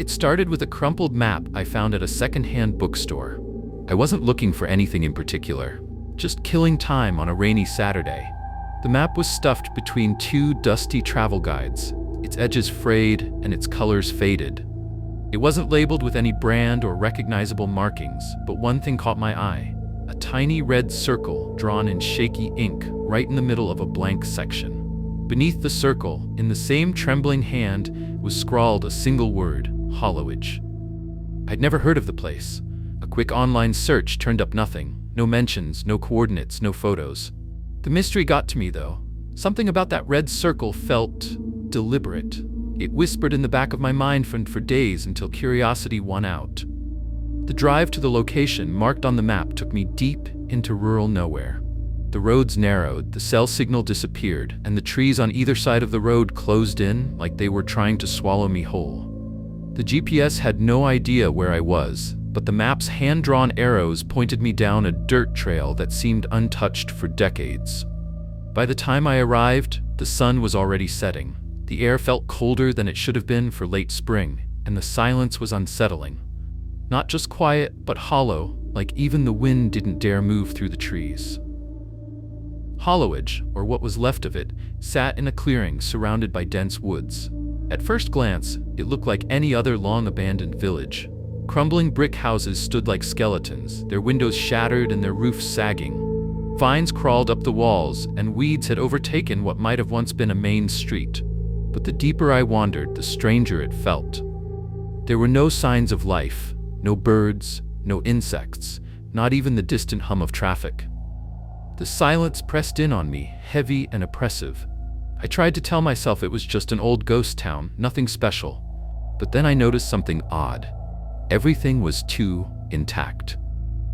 It started with a crumpled map I found at a second-hand bookstore. I wasn't looking for anything in particular, just killing time on a rainy Saturday. The map was stuffed between two dusty travel guides, its edges frayed and its colors faded. It wasn't labeled with any brand or recognizable markings, but one thing caught my eye: a tiny red circle drawn in shaky ink right in the middle of a blank section. Beneath the circle, in the same trembling hand, was scrawled a single word: Hollowage. I'd never heard of the place. A quick online search turned up nothing. No mentions, no coordinates, no photos. The mystery got to me, though. Something about that red circle felt deliberate. It whispered in the back of my mind for days until curiosity won out. The drive to the location marked on the map took me deep into rural nowhere. The roads narrowed, the cell signal disappeared, and the trees on either side of the road closed in like they were trying to swallow me whole. The GPS had no idea where I was, but the map's hand-drawn arrows pointed me down a dirt trail that seemed untouched for decades. By the time I arrived, the sun was already setting. The air felt colder than it should have been for late spring, and the silence was unsettling. Not just quiet, but hollow, like even the wind didn't dare move through the trees. Hollowage, or what was left of it, sat in a clearing surrounded by dense woods. At first glance, it looked like any other long-abandoned village. Crumbling brick houses stood like skeletons, their windows shattered and their roofs sagging. Vines crawled up the walls, and weeds had overtaken what might have once been a main street. But the deeper I wandered, the stranger it felt. There were no signs of life, no birds, no insects, not even the distant hum of traffic. The silence pressed in on me, heavy and oppressive. I tried to tell myself it was just an old ghost town, nothing special. But then I noticed something odd. Everything was too intact.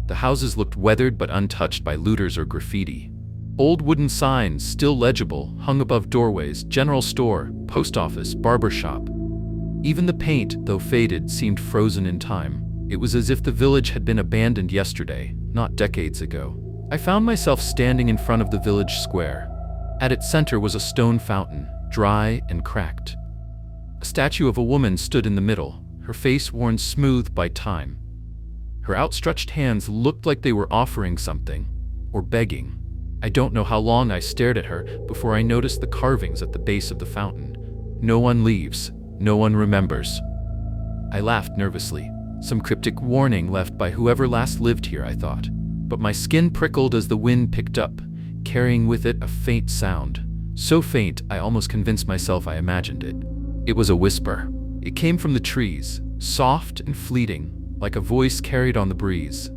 The houses looked weathered but untouched by looters or graffiti. Old wooden signs, still legible, hung above doorways: general store, post office, barber shop. Even the paint, though faded, seemed frozen in time. It was as if the village had been abandoned yesterday, not decades ago. I found myself standing in front of the village square. At its center was a stone fountain, dry and cracked. A statue of a woman stood in the middle, her face worn smooth by time. Her outstretched hands looked like they were offering something, or begging. I don't know how long I stared at her before I noticed the carvings at the base of the fountain. No one leaves, no one remembers. I laughed nervously. Some cryptic warning left by whoever last lived here, I thought. But my skin prickled as the wind picked up, carrying with it a faint sound. So faint, I almost convinced myself I imagined it. It was a whisper. It came from the trees, soft and fleeting, like a voice carried on the breeze.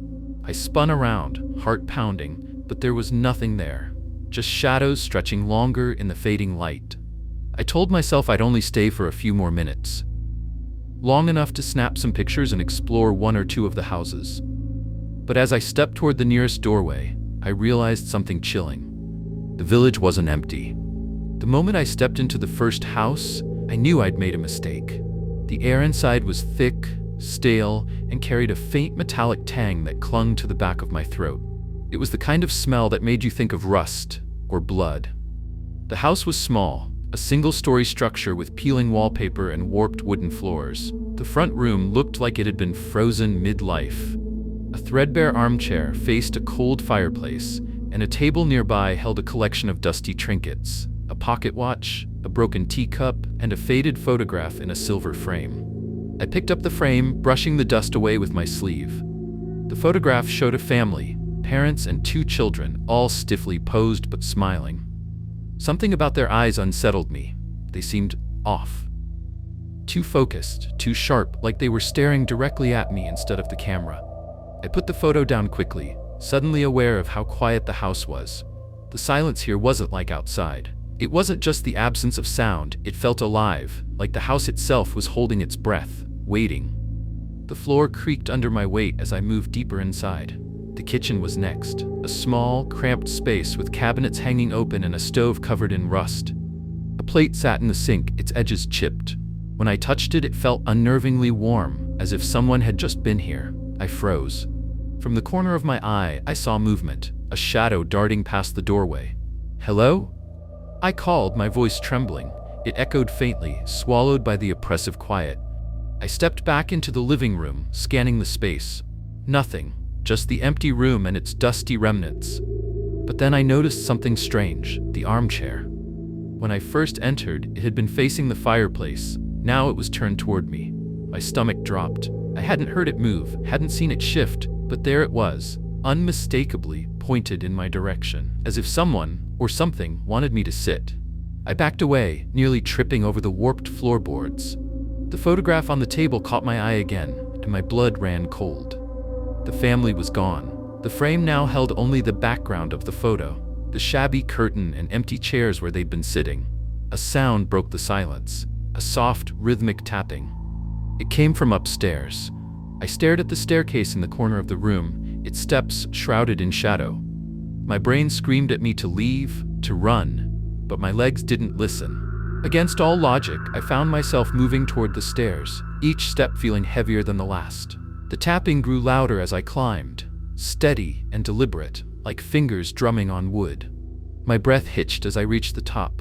I spun around, heart pounding, but there was nothing there, just shadows stretching longer in the fading light. I told myself I'd only stay for a few more minutes, long enough to snap some pictures and explore one or two of the houses. But as I stepped toward the nearest doorway, I realized something chilling. The village wasn't empty. The moment I stepped into the first house, I knew I'd made a mistake. The air inside was thick, stale, and carried a faint metallic tang that clung to the back of my throat. It was the kind of smell that made you think of rust or blood. The house was small, a single-story structure with peeling wallpaper and warped wooden floors. The front room looked like it had been frozen mid-life. A threadbare armchair faced a cold fireplace, and a table nearby held a collection of dusty trinkets: a pocket watch, a broken teacup, and a faded photograph in a silver frame. I picked up the frame, brushing the dust away with my sleeve. The photograph showed a family, parents and two children, all stiffly posed but smiling. Something about their eyes unsettled me. They seemed off. Too focused, too sharp, like they were staring directly at me instead of the camera. I put the photo down quickly, suddenly aware of how quiet the house was. The silence here wasn't like outside. It wasn't just the absence of sound, it felt alive, like the house itself was holding its breath, waiting. The floor creaked under my weight as I moved deeper inside. The kitchen was next, a small, cramped space with cabinets hanging open and a stove covered in rust. A plate sat in the sink, its edges chipped. When I touched it, it felt unnervingly warm, as if someone had just been here. I froze. From the corner of my eye, I saw movement, a shadow darting past the doorway. "Hello?" I called, my voice trembling. It echoed faintly, swallowed by the oppressive quiet. I stepped back into the living room, scanning the space. Nothing, just the empty room and its dusty remnants. But then I noticed something strange, the armchair. When I first entered, it had been facing the fireplace. Now it was turned toward me. My stomach dropped. I hadn't heard it move, hadn't seen it shift, but there it was, unmistakably pointed in my direction, as if someone, or something, wanted me to sit. I backed away, nearly tripping over the warped floorboards. The photograph on the table caught my eye again, and my blood ran cold. The family was gone. The frame now held only the background of the photo, the shabby curtain and empty chairs where they'd been sitting. A sound broke the silence, a soft, rhythmic tapping. It came from upstairs. I stared at the staircase in the corner of the room, its steps shrouded in shadow. My brain screamed at me to leave, to run, but my legs didn't listen. Against all logic, I found myself moving toward the stairs, each step feeling heavier than the last. The tapping grew louder as I climbed, steady and deliberate, like fingers drumming on wood. My breath hitched as I reached the top.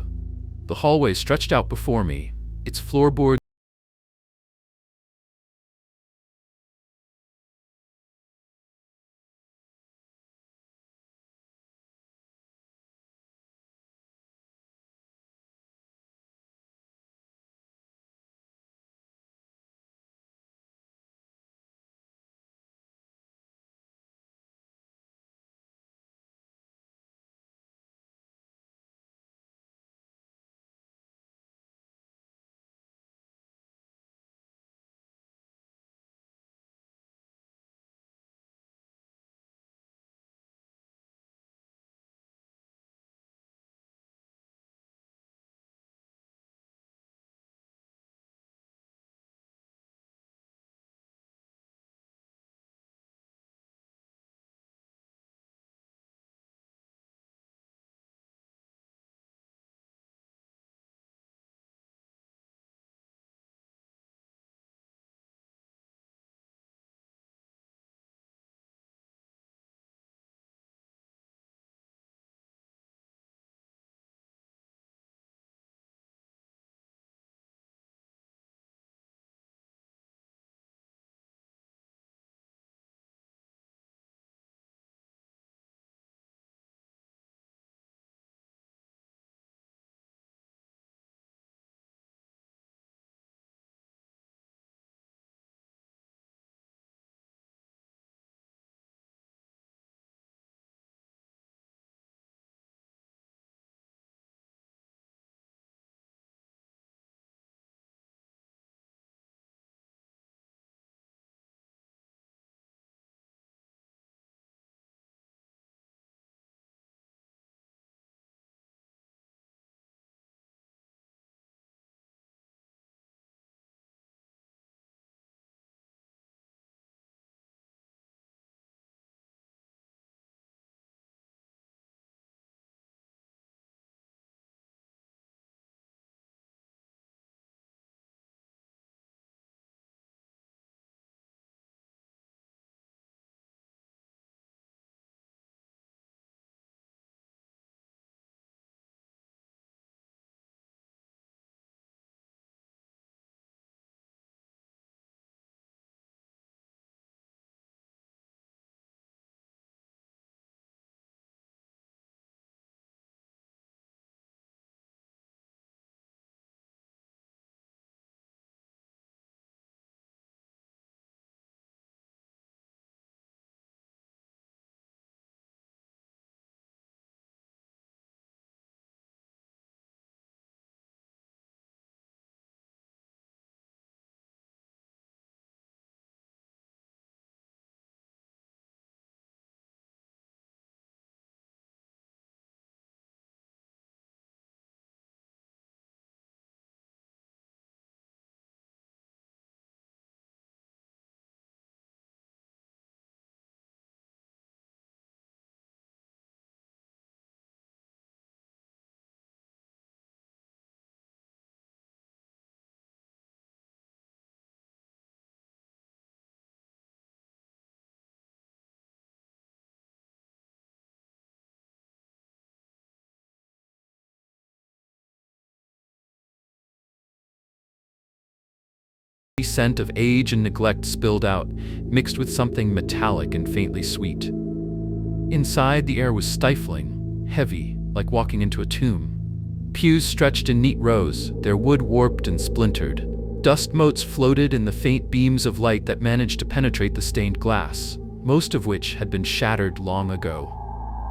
The hallway stretched out before me, its floorboards scent of age and neglect spilled out, mixed with something metallic and faintly sweet. Inside, the air was stifling, heavy, like walking into a tomb. Pews stretched in neat rows, their wood warped and splintered. Dust motes floated in the faint beams of light that managed to penetrate the stained glass, most of which had been shattered long ago.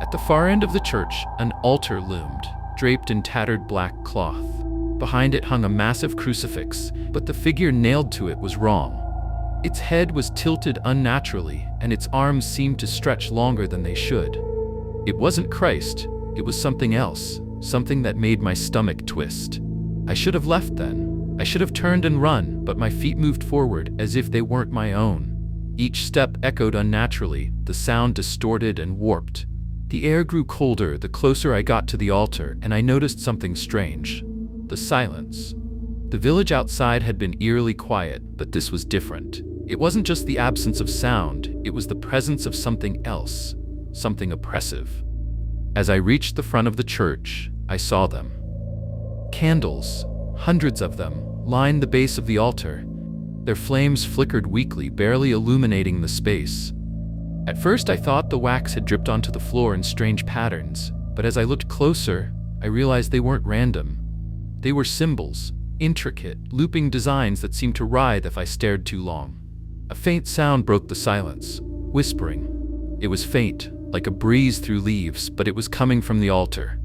At the far end of the church, an altar loomed, draped in tattered black cloth. Behind it hung a massive crucifix, but the figure nailed to it was wrong. Its head was tilted unnaturally, and its arms seemed to stretch longer than they should. It wasn't Christ, it was something else, something that made my stomach twist. I should have left then. I should have turned and run, but my feet moved forward as if they weren't my own. Each step echoed unnaturally, the sound distorted and warped. The air grew colder the closer I got to the altar, and I noticed something strange. The silence. The village outside had been eerily quiet, but this was different. It wasn't just the absence of sound, it was the presence of something else, something oppressive. As I reached the front of the church, I saw them. Candles, hundreds of them, lined the base of the altar. Their flames flickered weakly, barely illuminating the space. At first I thought the wax had dripped onto the floor in strange patterns, but as I looked closer, I realized they weren't random. They were symbols, intricate, looping designs that seemed to writhe if I stared too long. A faint sound broke the silence, whispering. It was faint, like a breeze through leaves, but it was coming from the altar.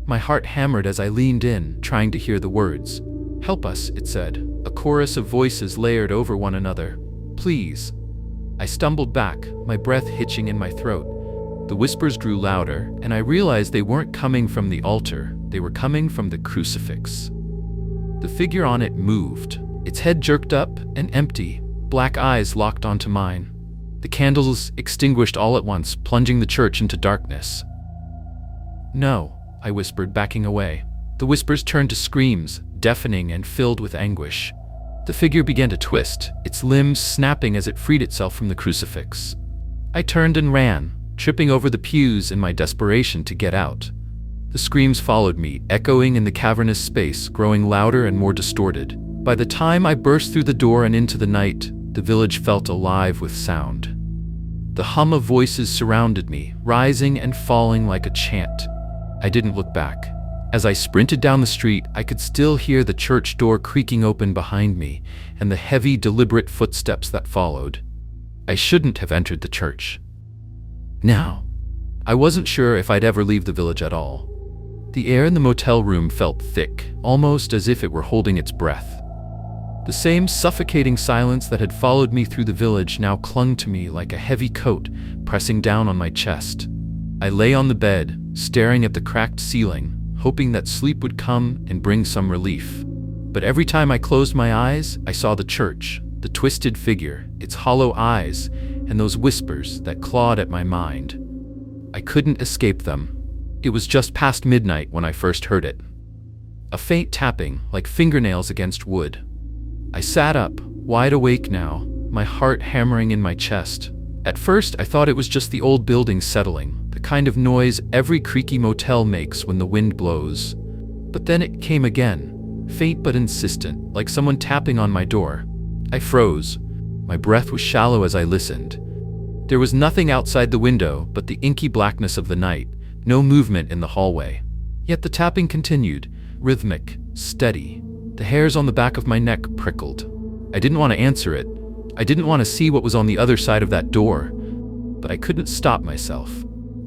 My heart hammered as I leaned in, trying to hear the words. "Help us," it said, a chorus of voices layered over one another. "Please." I stumbled back, my breath hitching in my throat. The whispers grew louder, and I realized they weren't coming from the altar, they were coming from the crucifix. The figure on it moved, its head jerked up and empty, black eyes locked onto mine. The candles extinguished all at once, plunging the church into darkness. "No," I whispered, backing away. The whispers turned to screams, deafening and filled with anguish. The figure began to twist, its limbs snapping as it freed itself from the crucifix. I turned and ran, tripping over the pews in my desperation to get out. The screams followed me, echoing in the cavernous space, growing louder and more distorted. By the time I burst through the door and into the night, the village felt alive with sound. The hum of voices surrounded me, rising and falling like a chant. I didn't look back. As I sprinted down the street, I could still hear the church door creaking open behind me and the heavy, deliberate footsteps that followed. I shouldn't have entered the church. Now, I wasn't sure if I'd ever leave the village at all. The air in the motel room felt thick, almost as if it were holding its breath. The same suffocating silence that had followed me through the village now clung to me like a heavy coat, pressing down on my chest. I lay on the bed, staring at the cracked ceiling, hoping that sleep would come and bring some relief. But every time I closed my eyes, I saw the church, the twisted figure, its hollow eyes, and those whispers that clawed at my mind. I couldn't escape them. It was just past midnight when I first heard it. A faint tapping, like fingernails against wood. I sat up, wide awake now, my heart hammering in my chest. At first, I thought it was just the old building settling, the kind of noise every creaky motel makes when the wind blows. But then it came again, faint but insistent, like someone tapping on my door. I froze. My breath was shallow as I listened. There was nothing outside the window but the inky blackness of the night, no movement in the hallway. Yet the tapping continued, rhythmic, steady. The hairs on the back of my neck prickled. I didn't want to answer it. I didn't want to see what was on the other side of that door, but I couldn't stop myself.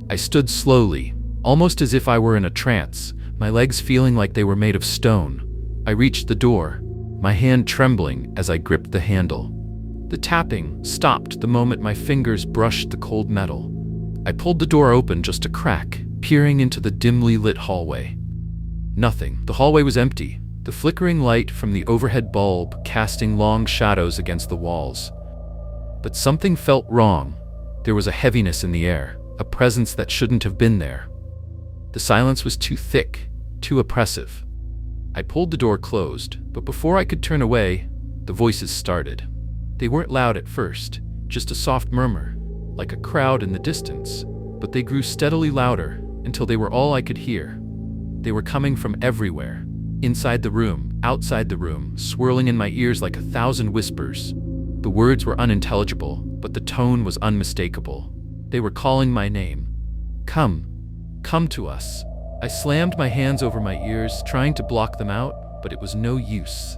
I stood slowly, almost as if I were in a trance, my legs feeling like they were made of stone. I reached the door, my hand trembling as I gripped the handle. The tapping stopped the moment my fingers brushed the cold metal. I pulled the door open just a crack, peering into the dimly lit hallway. Nothing. The hallway was empty, the flickering light from the overhead bulb casting long shadows against the walls. But something felt wrong. There was a heaviness in the air, a presence that shouldn't have been there. The silence was too thick, too oppressive. I pulled the door closed, but before I could turn away, the voices started. They weren't loud at first, just a soft murmur, like a crowd in the distance, but they grew steadily louder until they were all I could hear. They were coming from everywhere, Inside the room, outside the room, swirling in my ears like 1,000 whispers. The words were unintelligible, but the tone was unmistakable. They were calling my name. Come. Come to us. I slammed my hands over my ears, trying to block them out, but it was no use.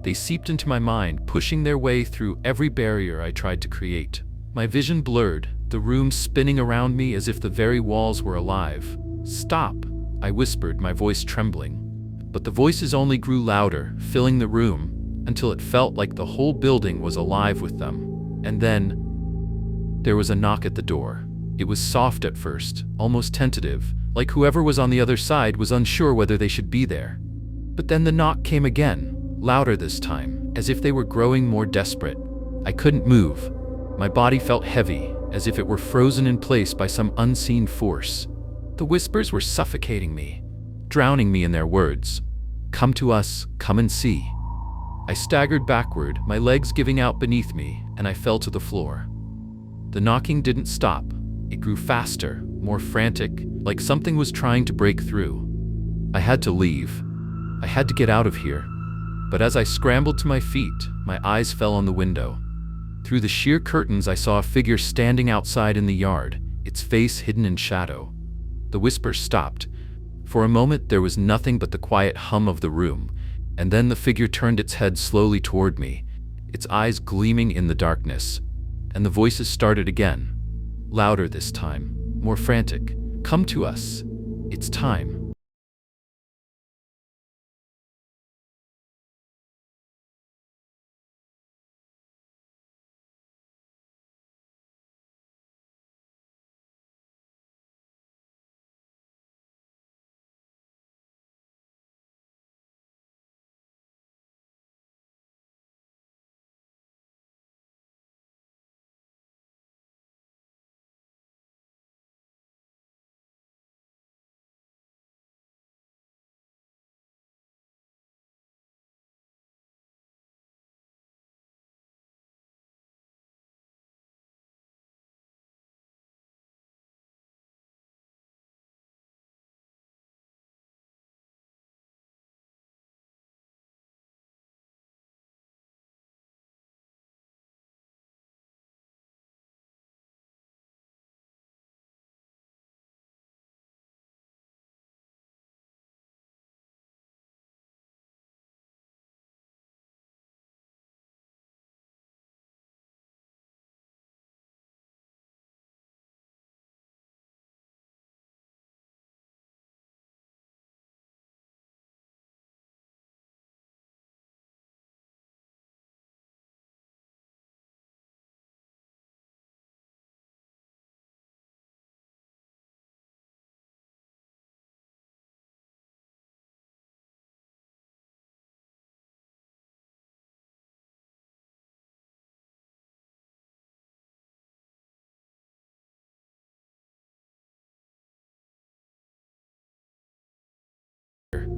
They seeped into my mind, pushing their way through every barrier I tried to create. My vision blurred, the room spinning around me as if the very walls were alive. Stop, I whispered, my voice trembling. But the voices only grew louder, filling the room, until it felt like the whole building was alive with them. And then, there was a knock at the door. It was soft at first, almost tentative, like whoever was on the other side was unsure whether they should be there. But then the knock came again, louder this time, as if they were growing more desperate. I couldn't move. My body felt heavy, as if it were frozen in place by some unseen force. The whispers were suffocating me, drowning me in their words. Come to us, come and see. I staggered backward, my legs giving out beneath me, and I fell to the floor. The knocking didn't stop. It grew faster, more frantic, like something was trying to break through. I had to leave. I had to get out of here. But as I scrambled to my feet, my eyes fell on the window. Through the sheer curtains, I saw a figure standing outside in the yard, its face hidden in shadow. The whispers stopped. For a moment, there was nothing but the quiet hum of the room, and then the figure turned its head slowly toward me, its eyes gleaming in the darkness. And the voices started again, louder this time, more frantic. Come to us. It's time.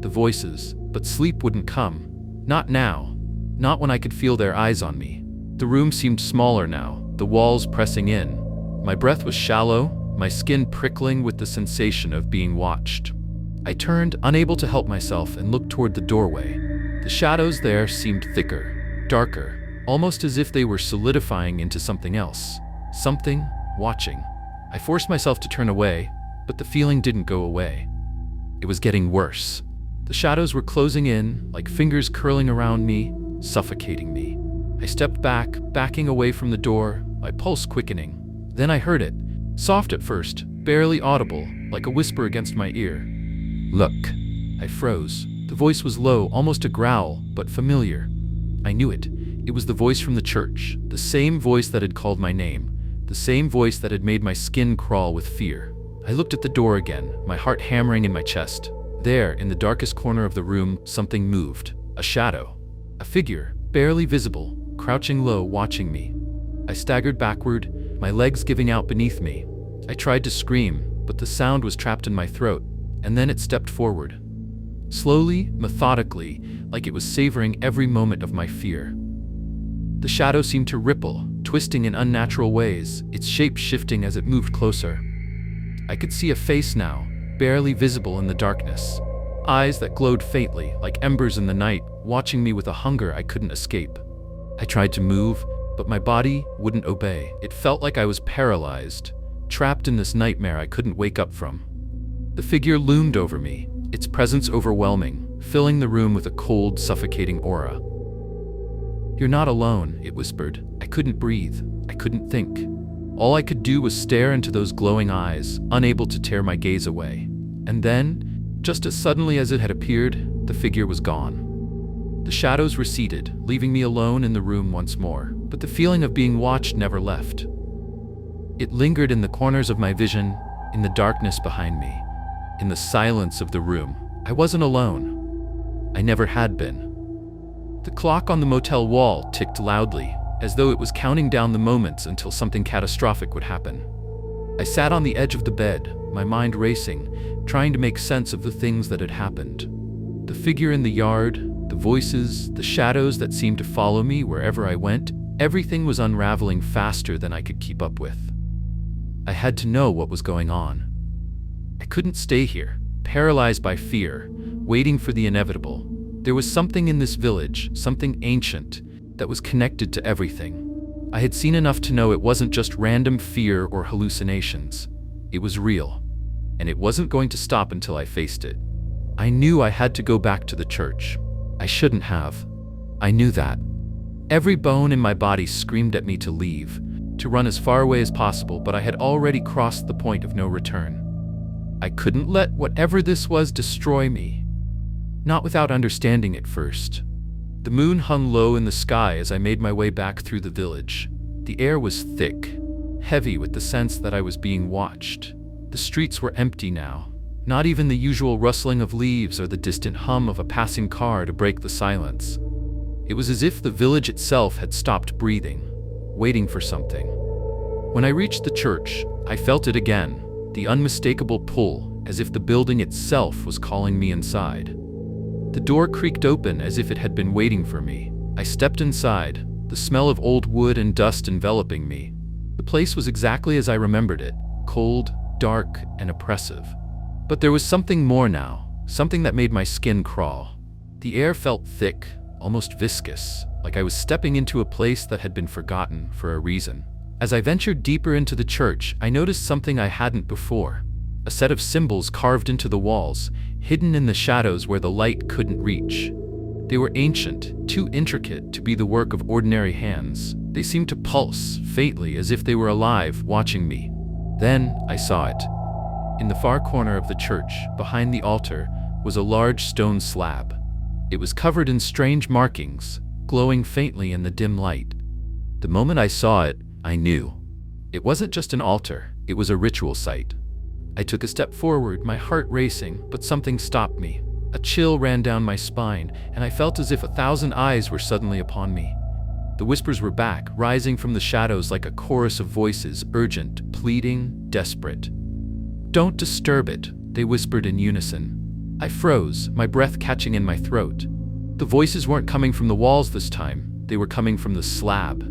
The voices, but sleep wouldn't come. Not now. Not when I could feel their eyes on me. The room seemed smaller now, the walls pressing in. My breath was shallow, my skin prickling with the sensation of being watched. I turned, unable to help myself, and looked toward the doorway. The shadows there seemed thicker, darker, almost as if they were solidifying into something else. Something watching. I forced myself to turn away, but the feeling didn't go away. It was getting worse. The shadows were closing in, like fingers curling around me, suffocating me. I stepped back, backing away from the door, my pulse quickening. Then I heard it, soft at first, barely audible, like a whisper against my ear. Look. I froze. The voice was low, almost a growl, but familiar. I knew it. It was the voice from the church, the same voice that had called my name, the same voice that had made my skin crawl with fear. I looked at the door again, my heart hammering in my chest. There, in the darkest corner of the room, something moved. A shadow. A figure, barely visible, crouching low, watching me. I staggered backward, my legs giving out beneath me. I tried to scream, but the sound was trapped in my throat, and then it stepped forward. Slowly, methodically, like it was savoring every moment of my fear. The shadow seemed to ripple, twisting in unnatural ways, its shape shifting as it moved closer. I could see a face now, barely visible in the darkness. eyes that glowed faintly, like embers in the night, watching me with a hunger I couldn't escape. I tried to move, but my body wouldn't obey. It felt like I was paralyzed, trapped in this nightmare I couldn't wake up from. The figure loomed over me, its presence overwhelming, filling the room with a cold, suffocating aura. "You're not alone," it whispered. I couldn't breathe. I couldn't think. All I could do was stare into those glowing eyes, unable to tear my gaze away. And then, just as suddenly as it had appeared, the figure was gone. The shadows receded, leaving me alone in the room once more, but the feeling of being watched never left. It lingered in the corners of my vision, in the darkness behind me, in the silence of the room. I wasn't alone. I never had been. The clock on the motel wall ticked loudly, as though it was counting down the moments until something catastrophic would happen. I sat on the edge of the bed, my mind racing, trying to make sense of the things that had happened. The figure in the yard, the voices, the shadows that seemed to follow me wherever I went, everything was unraveling faster than I could keep up with. I had to know what was going on. I couldn't stay here, paralyzed by fear, waiting for the inevitable. There was something in this village, something ancient, that was connected to everything. I had seen enough to know it wasn't just random fear or hallucinations. It was real, and it wasn't going to stop until I faced it. I knew I had to go back to the church. I shouldn't have. I knew that. Every bone in my body screamed at me to leave, to run as far away as possible, but I had already crossed the point of no return. I couldn't let whatever this was destroy me. Not without understanding it first. The moon hung low in the sky as I made my way back through the village. The air was thick, heavy with the sense that I was being watched. The streets were empty now. Not even the usual rustling of leaves or the distant hum of a passing car to break the silence. It was as if the village itself had stopped breathing, waiting for something. When I reached the church, I felt it again, the unmistakable pull, as if the building itself was calling me inside. The door creaked open as if it had been waiting for me. I stepped inside, the smell of old wood and dust enveloping me. The place was exactly as I remembered it, cold, dark, and oppressive. But there was something more now, something that made my skin crawl. The air felt thick, almost viscous, like I was stepping into a place that had been forgotten for a reason. As I ventured deeper into the church, I noticed something I hadn't before. A set of symbols carved into the walls, hidden in the shadows where the light couldn't reach. They were ancient, too intricate to be the work of ordinary hands. They seemed to pulse, faintly, as if they were alive, watching me. Then I saw it. In the far corner of the church, behind the altar, was a large stone slab. It was covered in strange markings, glowing faintly in the dim light. The moment I saw it, I knew. It wasn't just an altar, it was a ritual site. I took a step forward, my heart racing, but something stopped me. A chill ran down my spine, and I felt as if 1,000 eyes were suddenly upon me. The whispers were back, rising from the shadows like a chorus of voices, urgent, pleading, desperate. "Don't disturb it," they whispered in unison. I froze, my breath catching in my throat. The voices weren't coming from the walls this time, they were coming from the slab.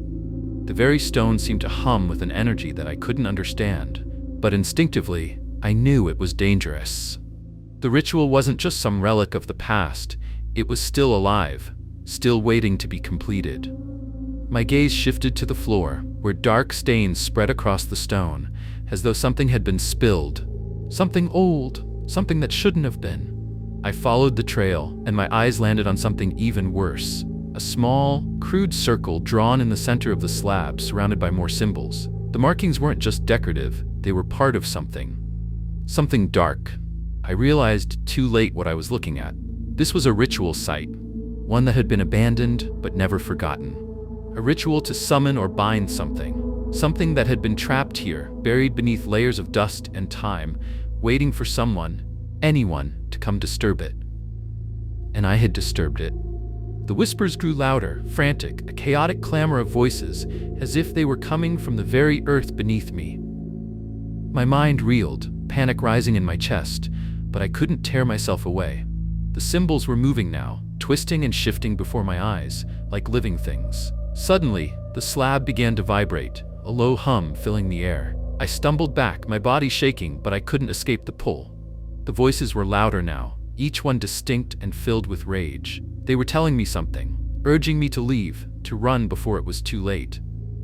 The very stone seemed to hum with an energy that I couldn't understand, but instinctively, I knew it was dangerous. The ritual wasn't just some relic of the past, it was still alive, still waiting to be completed. My gaze shifted to the floor, where dark stains spread across the stone, as though something had been spilled. Something old, something that shouldn't have been. I followed the trail, and my eyes landed on something even worse. A small, crude circle drawn in the center of the slab, surrounded by more symbols. The markings weren't just decorative, they were part of something. Something dark. I realized too late what I was looking at. This was a ritual site, one that had been abandoned but never forgotten. A ritual to summon or bind something. Something that had been trapped here, buried beneath layers of dust and time, waiting for someone, anyone, to come disturb it. And I had disturbed it. The whispers grew louder, frantic, a chaotic clamor of voices, as if they were coming from the very earth beneath me. My mind reeled, panic rising in my chest, but I couldn't tear myself away. The symbols were moving now, twisting and shifting before my eyes, like living things. Suddenly, the slab began to vibrate, a low hum filling the air. I stumbled back, my body shaking, but I couldn't escape the pull. The voices were louder now, each one distinct and filled with rage. They were telling me something, urging me to leave, to run before it was too late.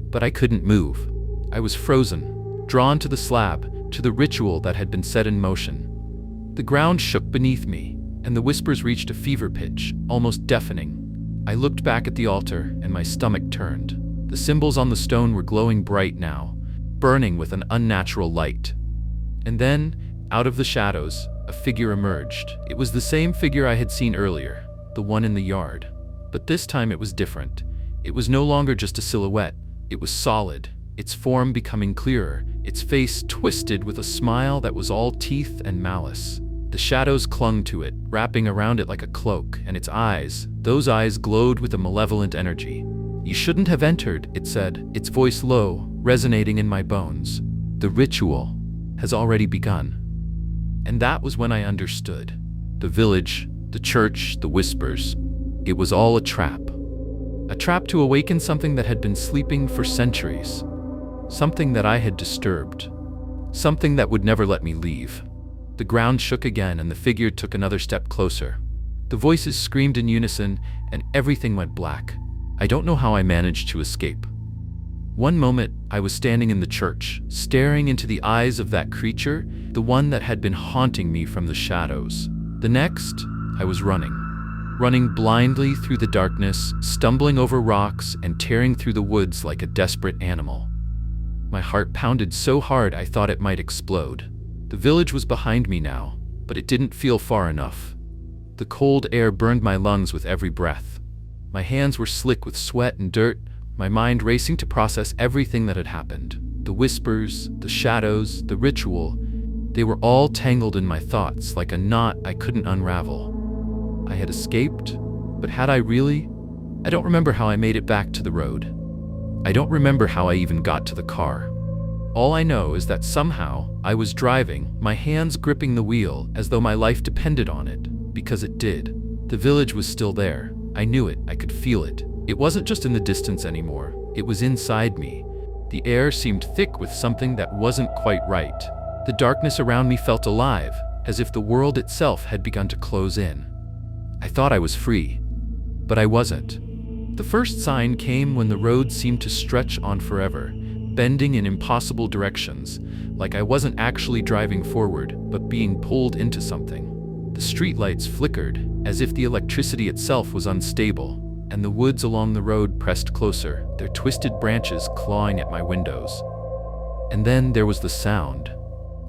But I couldn't move. I was frozen, drawn to the slab, to the ritual that had been set in motion. The ground shook beneath me, and the whispers reached a fever pitch, almost deafening. I looked back at the altar, and my stomach turned. The symbols on the stone were glowing bright now, burning with an unnatural light. And then, out of the shadows, a figure emerged. It was the same figure I had seen earlier, the one in the yard. But this time it was different. It was no longer just a silhouette. It was solid, its form becoming clearer, its face twisted with a smile that was all teeth and malice. The shadows clung to it, wrapping around it like a cloak, and its eyes, those eyes glowed with a malevolent energy. "You shouldn't have entered," it said, its voice low, resonating in my bones. "The ritual has already begun." And that was when I understood. The village, the church, the whispers. It was all a trap. A trap to awaken something that had been sleeping for centuries. Something that I had disturbed. Something that would never let me leave. The ground shook again, and the figure took another step closer. The voices screamed in unison, and everything went black. I don't know how I managed to escape. One moment, I was standing in the church, staring into the eyes of that creature, the one that had been haunting me from the shadows. The next, I was running. Running blindly through the darkness, stumbling over rocks, and tearing through the woods like a desperate animal. My heart pounded so hard I thought it might explode. The village was behind me now, but it didn't feel far enough. The cold air burned my lungs with every breath. My hands were slick with sweat and dirt, my mind racing to process everything that had happened. The whispers, the shadows, the ritual, they were all tangled in my thoughts like a knot I couldn't unravel. I had escaped, but had I really? I don't remember how I made it back to the road. I don't remember how I even got to the car. All I know is that somehow I was driving, my hands gripping the wheel as though my life depended on it, because it did. The village was still there. I knew it, I could feel it. It wasn't just in the distance anymore, it was inside me. The air seemed thick with something that wasn't quite right. The darkness around me felt alive, as if the world itself had begun to close in. I thought I was free, but I wasn't. The first sign came when the road seemed to stretch on forever, bending in impossible directions, like I wasn't actually driving forward, but being pulled into something. The streetlights flickered, as if the electricity itself was unstable, and the woods along the road pressed closer, their twisted branches clawing at my windows. And then there was the sound.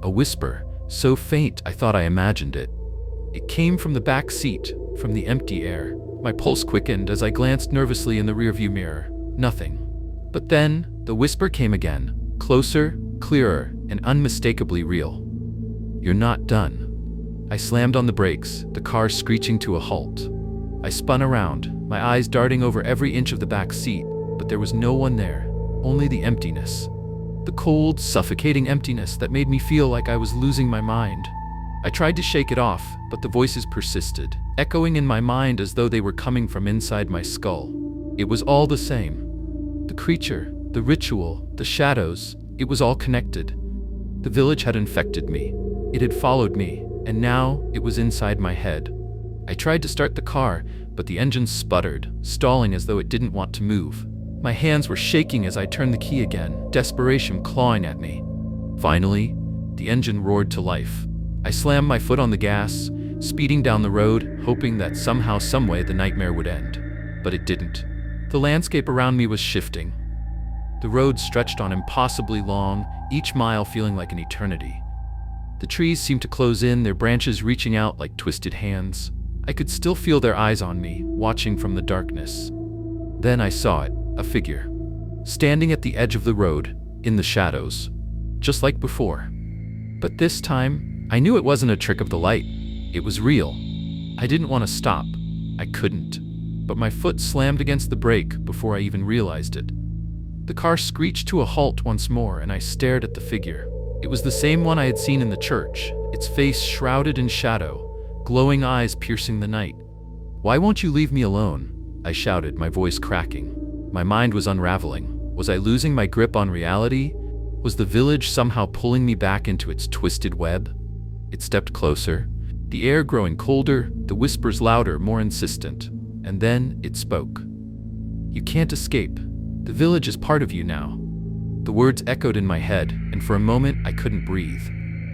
A whisper, so faint I thought I imagined it. It came from the back seat, from the empty air. My pulse quickened as I glanced nervously in the rearview mirror. Nothing. But then, the whisper came again, closer, clearer, and unmistakably real. "You're not done." I slammed on the brakes, the car screeching to a halt. I spun around, my eyes darting over every inch of the back seat, but there was no one there, only the emptiness. The cold, suffocating emptiness that made me feel like I was losing my mind. I tried to shake it off, but the voices persisted, echoing in my mind as though they were coming from inside my skull. It was all the same. The creature, the ritual, the shadows, it was all connected. The village had infected me. It had followed me, and now it was inside my head. I tried to start the car, but the engine sputtered, stalling as though it didn't want to move. My hands were shaking as I turned the key again, desperation clawing at me. Finally, the engine roared to life. I slammed my foot on the gas, speeding down the road, hoping that somehow, someway the nightmare would end. But it didn't. The landscape around me was shifting. The road stretched on impossibly long, each mile feeling like an eternity. The trees seemed to close in, their branches reaching out like twisted hands. I could still feel their eyes on me, watching from the darkness. Then I saw it, a figure, standing at the edge of the road, in the shadows, just like before. But this time, I knew it wasn't a trick of the light. It was real. I didn't want to stop. I couldn't. But my foot slammed against the brake before I even realized it. The car screeched to a halt once more, and I stared at the figure. It was the same one I had seen in the church, its face shrouded in shadow, glowing eyes piercing the night. "Why won't you leave me alone?" I shouted, my voice cracking. My mind was unraveling. Was I losing my grip on reality? Was the village somehow pulling me back into its twisted web? It stepped closer, the air growing colder, the whispers louder, more insistent. And then it spoke. "You can't escape. The village is part of you now." The words echoed in my head, and for a moment I couldn't breathe.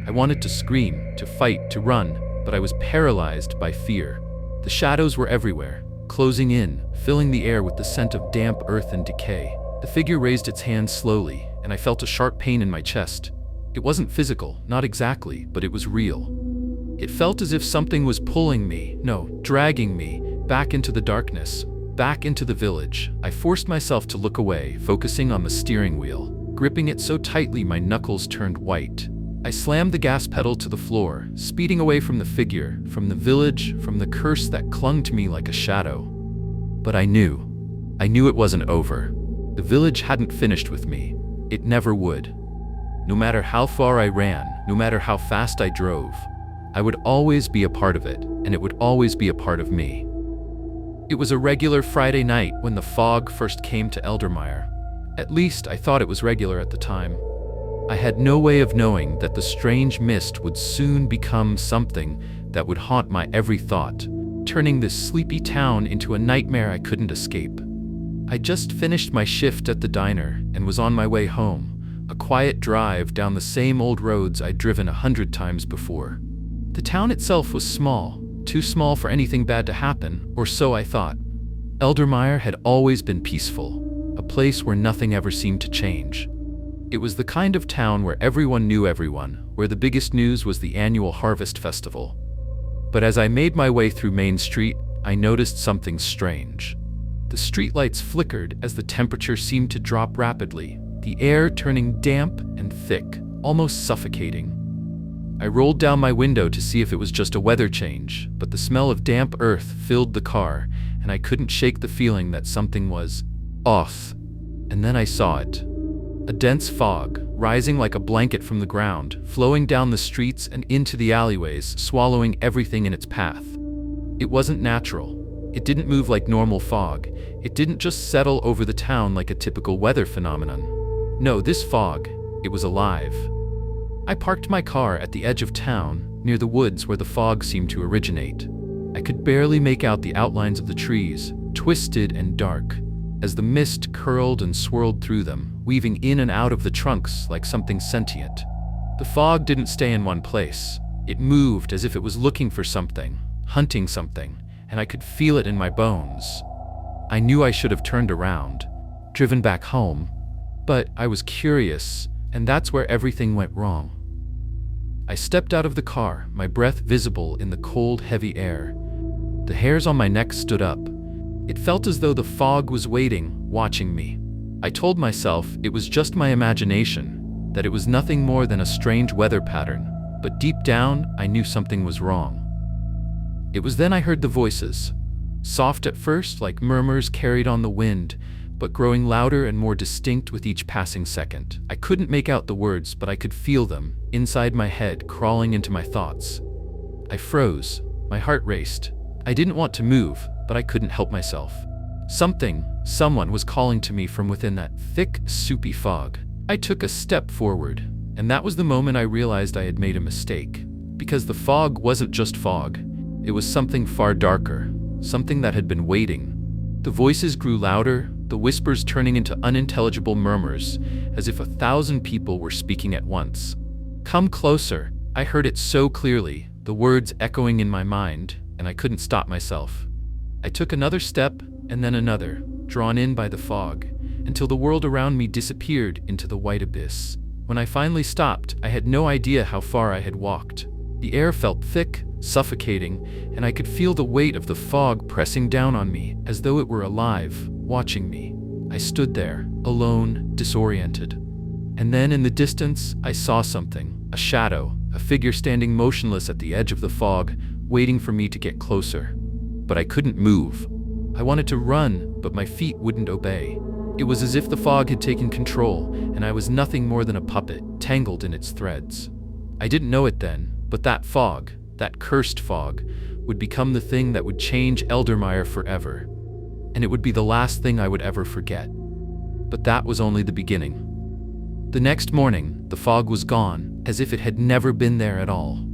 I wanted to scream, to fight, to run, but I was paralyzed by fear. The shadows were everywhere, closing in, filling the air with the scent of damp earth and decay. The figure raised its hand slowly, and I felt a sharp pain in my chest. It wasn't physical, not exactly, but it was real. It felt as if something was pulling me, no, dragging me, back into the darkness, back into the village. I forced myself to look away, focusing on the steering wheel, gripping it so tightly my knuckles turned white. I slammed the gas pedal to the floor, speeding away from the figure, from the village, from the curse that clung to me like a shadow. But I knew it wasn't over. The village hadn't finished with me. It never would. No matter how far I ran, no matter how fast I drove, I would always be a part of it, and it would always be a part of me. It was a regular Friday night when the fog first came to Eldermire. At least I thought it was regular at the time. I had no way of knowing that the strange mist would soon become something that would haunt my every thought, turning this sleepy town into a nightmare I couldn't escape. I just finished my shift at the diner and was on my way home, a quiet drive down the same old roads I'd driven 100 times before. The town itself was small, too small for anything bad to happen, or so I thought. Eldermire had always been peaceful, a place where nothing ever seemed to change. It was the kind of town where everyone knew everyone, where the biggest news was the annual harvest festival. But as I made my way through Main Street, I noticed something strange. The streetlights flickered as the temperature seemed to drop rapidly, the air turning damp and thick, almost suffocating. I rolled down my window to see if it was just a weather change, but the smell of damp earth filled the car, and I couldn't shake the feeling that something was off. And then I saw it. A dense fog, rising like a blanket from the ground, flowing down the streets and into the alleyways, swallowing everything in its path. It wasn't natural. It didn't move like normal fog. It didn't just settle over the town like a typical weather phenomenon. No, this fog, it was alive. I parked my car at the edge of town, near the woods where the fog seemed to originate. I could barely make out the outlines of the trees, twisted and dark, as the mist curled and swirled through them, weaving in and out of the trunks like something sentient. The fog didn't stay in one place. It moved as if it was looking for something, hunting something, and I could feel it in my bones. I knew I should have turned around, driven back home, but I was curious, and that's where everything went wrong. I stepped out of the car, my breath visible in the cold, heavy air. The hairs on my neck stood up. It felt as though the fog was waiting, watching me. I told myself it was just my imagination, that it was nothing more than a strange weather pattern, but deep down, I knew something was wrong. It was then I heard the voices, soft at first like murmurs carried on the wind, but growing louder and more distinct with each passing second. I couldn't make out the words, but I could feel them, inside my head, crawling into my thoughts. I froze, my heart raced. I didn't want to move, but I couldn't help myself. Someone was calling to me from within that thick, soupy fog. I took a step forward, and that was the moment I realized I had made a mistake. Because the fog wasn't just fog. It was something far darker, something that had been waiting. The voices grew louder, the whispers turning into unintelligible murmurs, as if 1,000 people were speaking at once. "Come closer." I heard it so clearly, the words echoing in my mind, and I couldn't stop myself. I took another step, and then another, drawn in by the fog, until the world around me disappeared into the white abyss. When I finally stopped, I had no idea how far I had walked. The air felt thick, suffocating, and I could feel the weight of the fog pressing down on me, as though it were alive, watching me. I stood there, alone, disoriented. And then in the distance, I saw something, a shadow, a figure standing motionless at the edge of the fog, waiting for me to get closer. But I couldn't move. I wanted to run, but my feet wouldn't obey. It was as if the fog had taken control, and I was nothing more than a puppet, tangled in its threads. I didn't know it then, but that fog, that cursed fog, would become the thing that would change Eldermire forever. And it would be the last thing I would ever forget. But that was only the beginning. The next morning, the fog was gone, as if it had never been there at all.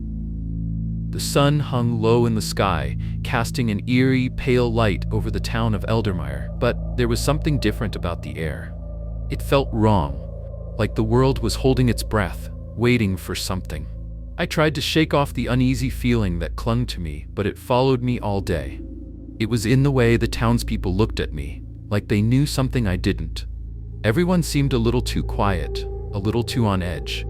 The sun hung low in the sky, casting an eerie, pale light over the town of Eldermire, but there was something different about the air. It felt wrong, like the world was holding its breath, waiting for something. I tried to shake off the uneasy feeling that clung to me, but it followed me all day. It was in the way the townspeople looked at me, like they knew something I didn't. Everyone seemed a little too quiet, a little too on edge.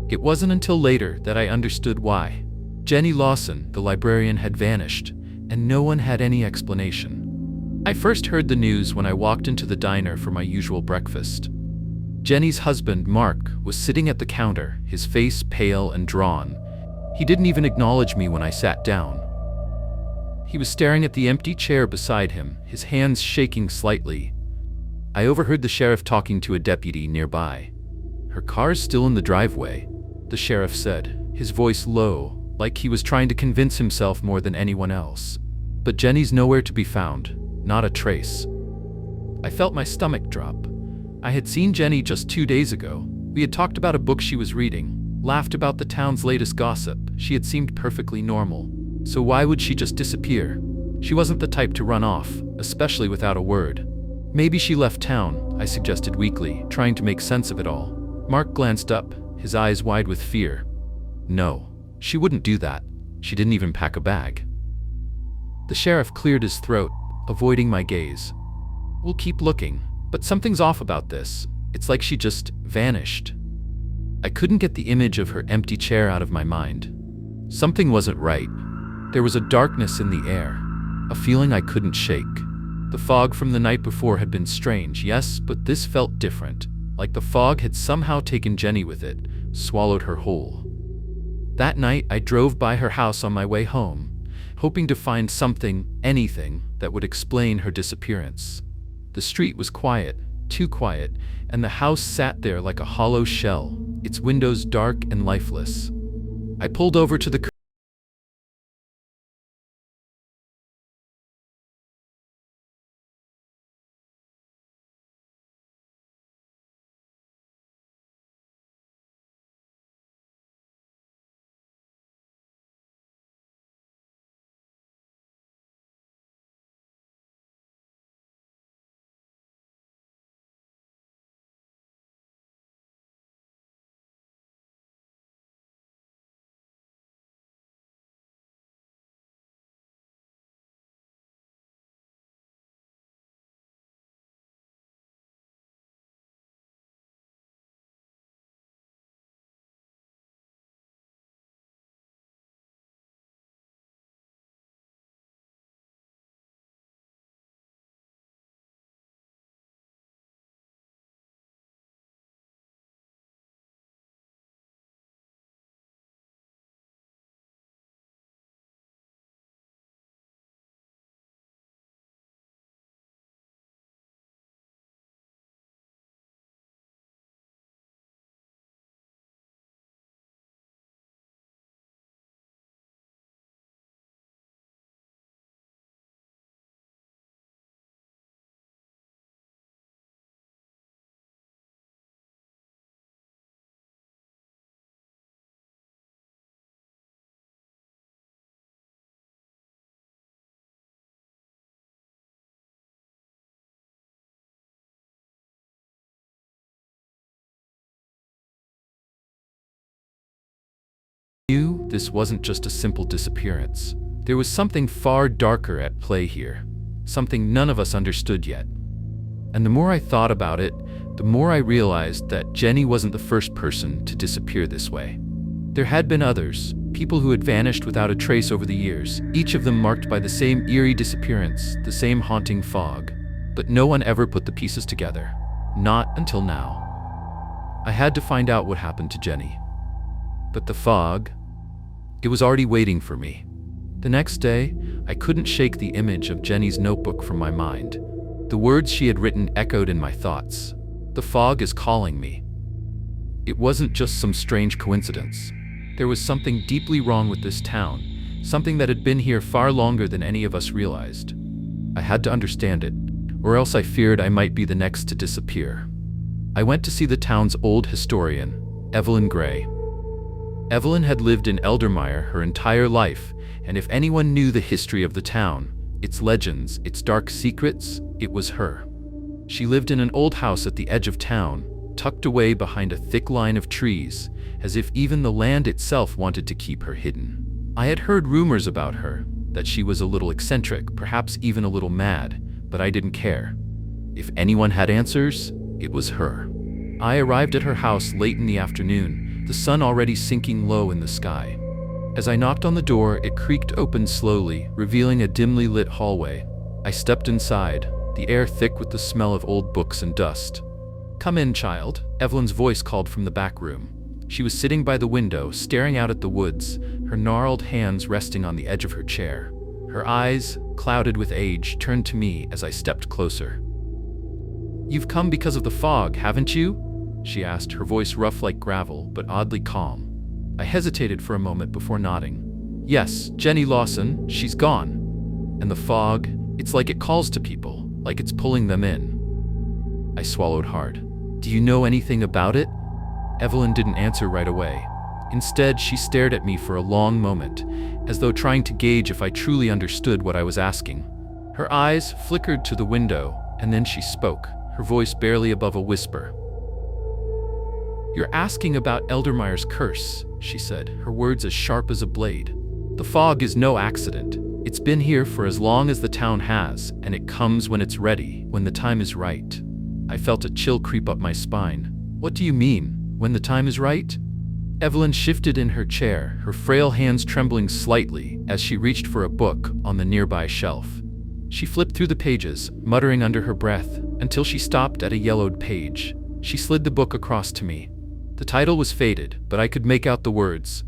It wasn't until later that I understood why. Jenny Lawson, the librarian, had vanished, and no one had any explanation. I first heard the news when I walked into the diner for my usual breakfast. Jenny's husband, Mark, was sitting at the counter, his face pale and drawn. He didn't even acknowledge me when I sat down. He was staring at the empty chair beside him, his hands shaking slightly. I overheard the sheriff talking to a deputy nearby. "Her car's still in the driveway," the sheriff said, his voice low, like he was trying to convince himself more than anyone else. But Jenny's nowhere to be found, not a trace. I felt my stomach drop. I had seen Jenny just 2 days ago. We had talked about a book she was reading, laughed about the town's latest gossip. She had seemed perfectly normal. So why would she just disappear? She wasn't the type to run off, especially without a word. "Maybe she left town," I suggested weakly, trying to make sense of it all. Mark glanced up, his eyes wide with fear. "No, she wouldn't do that. She didn't even pack a bag." The sheriff cleared his throat, avoiding my gaze. "We'll keep looking, but something's off about this. It's like she just vanished." I couldn't get the image of her empty chair out of my mind. Something wasn't right. There was a darkness in the air, a feeling I couldn't shake. The fog from the night before had been strange, yes, but this felt different, like the fog had somehow taken Jenny with it, swallowed her whole. That night, I drove by her house on my way home, hoping to find something, anything, that would explain her disappearance. The street was quiet, too quiet, and the house sat there like a hollow shell, its windows dark and lifeless. I pulled over to the knew this wasn't just a simple disappearance. There was something far darker at play here, something none of us understood yet. And the more I thought about it, the more I realized that Jenny wasn't the first person to disappear this way. There had been others, people who had vanished without a trace over the years, each of them marked by the same eerie disappearance, the same haunting fog. But no one ever put the pieces together. Not until now. I had to find out what happened to Jenny. But the fog, it was already waiting for me. The next day, I couldn't shake the image of Jenny's notebook from my mind. The words she had written echoed in my thoughts. "The fog is calling me." It wasn't just some strange coincidence. There was something deeply wrong with this town, something that had been here far longer than any of us realized. I had to understand it, or else I feared I might be the next to disappear. I went to see the town's old historian, Evelyn Gray. Evelyn had lived in Eldermire her entire life, and if anyone knew the history of the town, its legends, its dark secrets, it was her. She lived in an old house at the edge of town, tucked away behind a thick line of trees, as if even the land itself wanted to keep her hidden. I had heard rumors about her, that she was a little eccentric, perhaps even a little mad, but I didn't care. If anyone had answers, it was her. I arrived at her house late in the afternoon, the sun already sinking low in the sky. As I knocked on the door, it creaked open slowly, revealing a dimly lit hallway. I stepped inside, the air thick with the smell of old books and dust. "Come in, child," Evelyn's voice called from the back room. She was sitting by the window, staring out at the woods, her gnarled hands resting on the edge of her chair. Her eyes, clouded with age, turned to me as I stepped closer. "You've come because of the fog, haven't you?" she asked, her voice rough like gravel, but oddly calm. I hesitated for a moment before nodding. "Yes, Jenny Lawson, she's gone. And the fog, it's like it calls to people, like it's pulling them in." I swallowed hard. "Do you know anything about it?" Evelyn didn't answer right away. Instead, she stared at me for a long moment, as though trying to gauge if I truly understood what I was asking. Her eyes flickered to the window, and then she spoke, her voice barely above a whisper. "You're asking about Eldermire's curse," she said, her words as sharp as a blade. "The fog is no accident. It's been here for as long as the town has, and it comes when it's ready, when the time is right." I felt a chill creep up my spine. "What do you mean, when the time is right?" Evelyn shifted in her chair, her frail hands trembling slightly as she reached for a book on the nearby shelf. She flipped through the pages, muttering under her breath, until she stopped at a yellowed page. She slid the book across to me. The title was faded, but I could make out the words,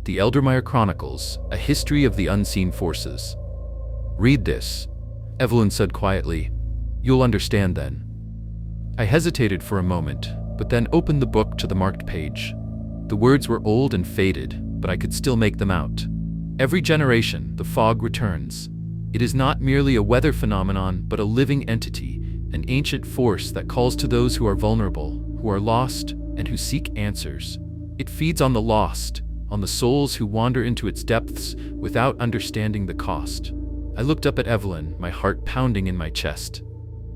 "The Eldermire Chronicles, A History of the Unseen Forces." "Read this," Evelyn said quietly. "You'll understand then." I hesitated for a moment, but then opened the book to the marked page. The words were old and faded, but I could still make them out. "Every generation, the fog returns. It is not merely a weather phenomenon, but a living entity, an ancient force that calls to those who are vulnerable, who are lost, and who seek answers. It feeds on the lost, on the souls who wander into its depths without understanding the cost." I looked up at Evelyn, my heart pounding in my chest.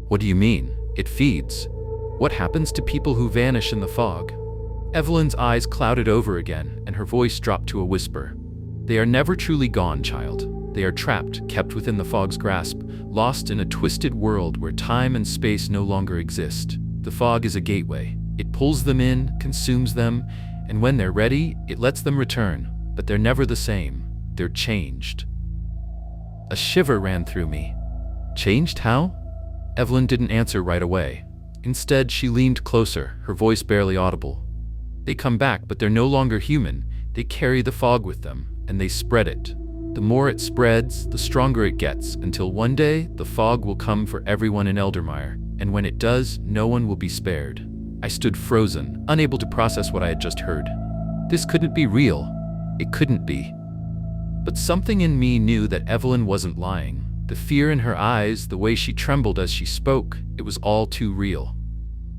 "What do you mean, it feeds? What happens to people who vanish in the fog?" Evelyn's eyes clouded over again, and her voice dropped to a whisper. "They are never truly gone, child. They are trapped, kept within the fog's grasp, lost in a twisted world where time and space no longer exist. The fog is a gateway. It pulls them in, consumes them, and when they're ready, it lets them return. But they're never the same. They're changed." A shiver ran through me. "Changed how?" Evelyn didn't answer right away. Instead, she leaned closer, her voice barely audible. "They come back, but they're no longer human. They carry the fog with them, and they spread it. The more it spreads, the stronger it gets, until one day, the fog will come for everyone in Eldermire, and when it does, no one will be spared." I stood frozen, unable to process what I had just heard. This couldn't be real. It couldn't be. But something in me knew that Evelyn wasn't lying. The fear in her eyes, the way she trembled as she spoke, it was all too real.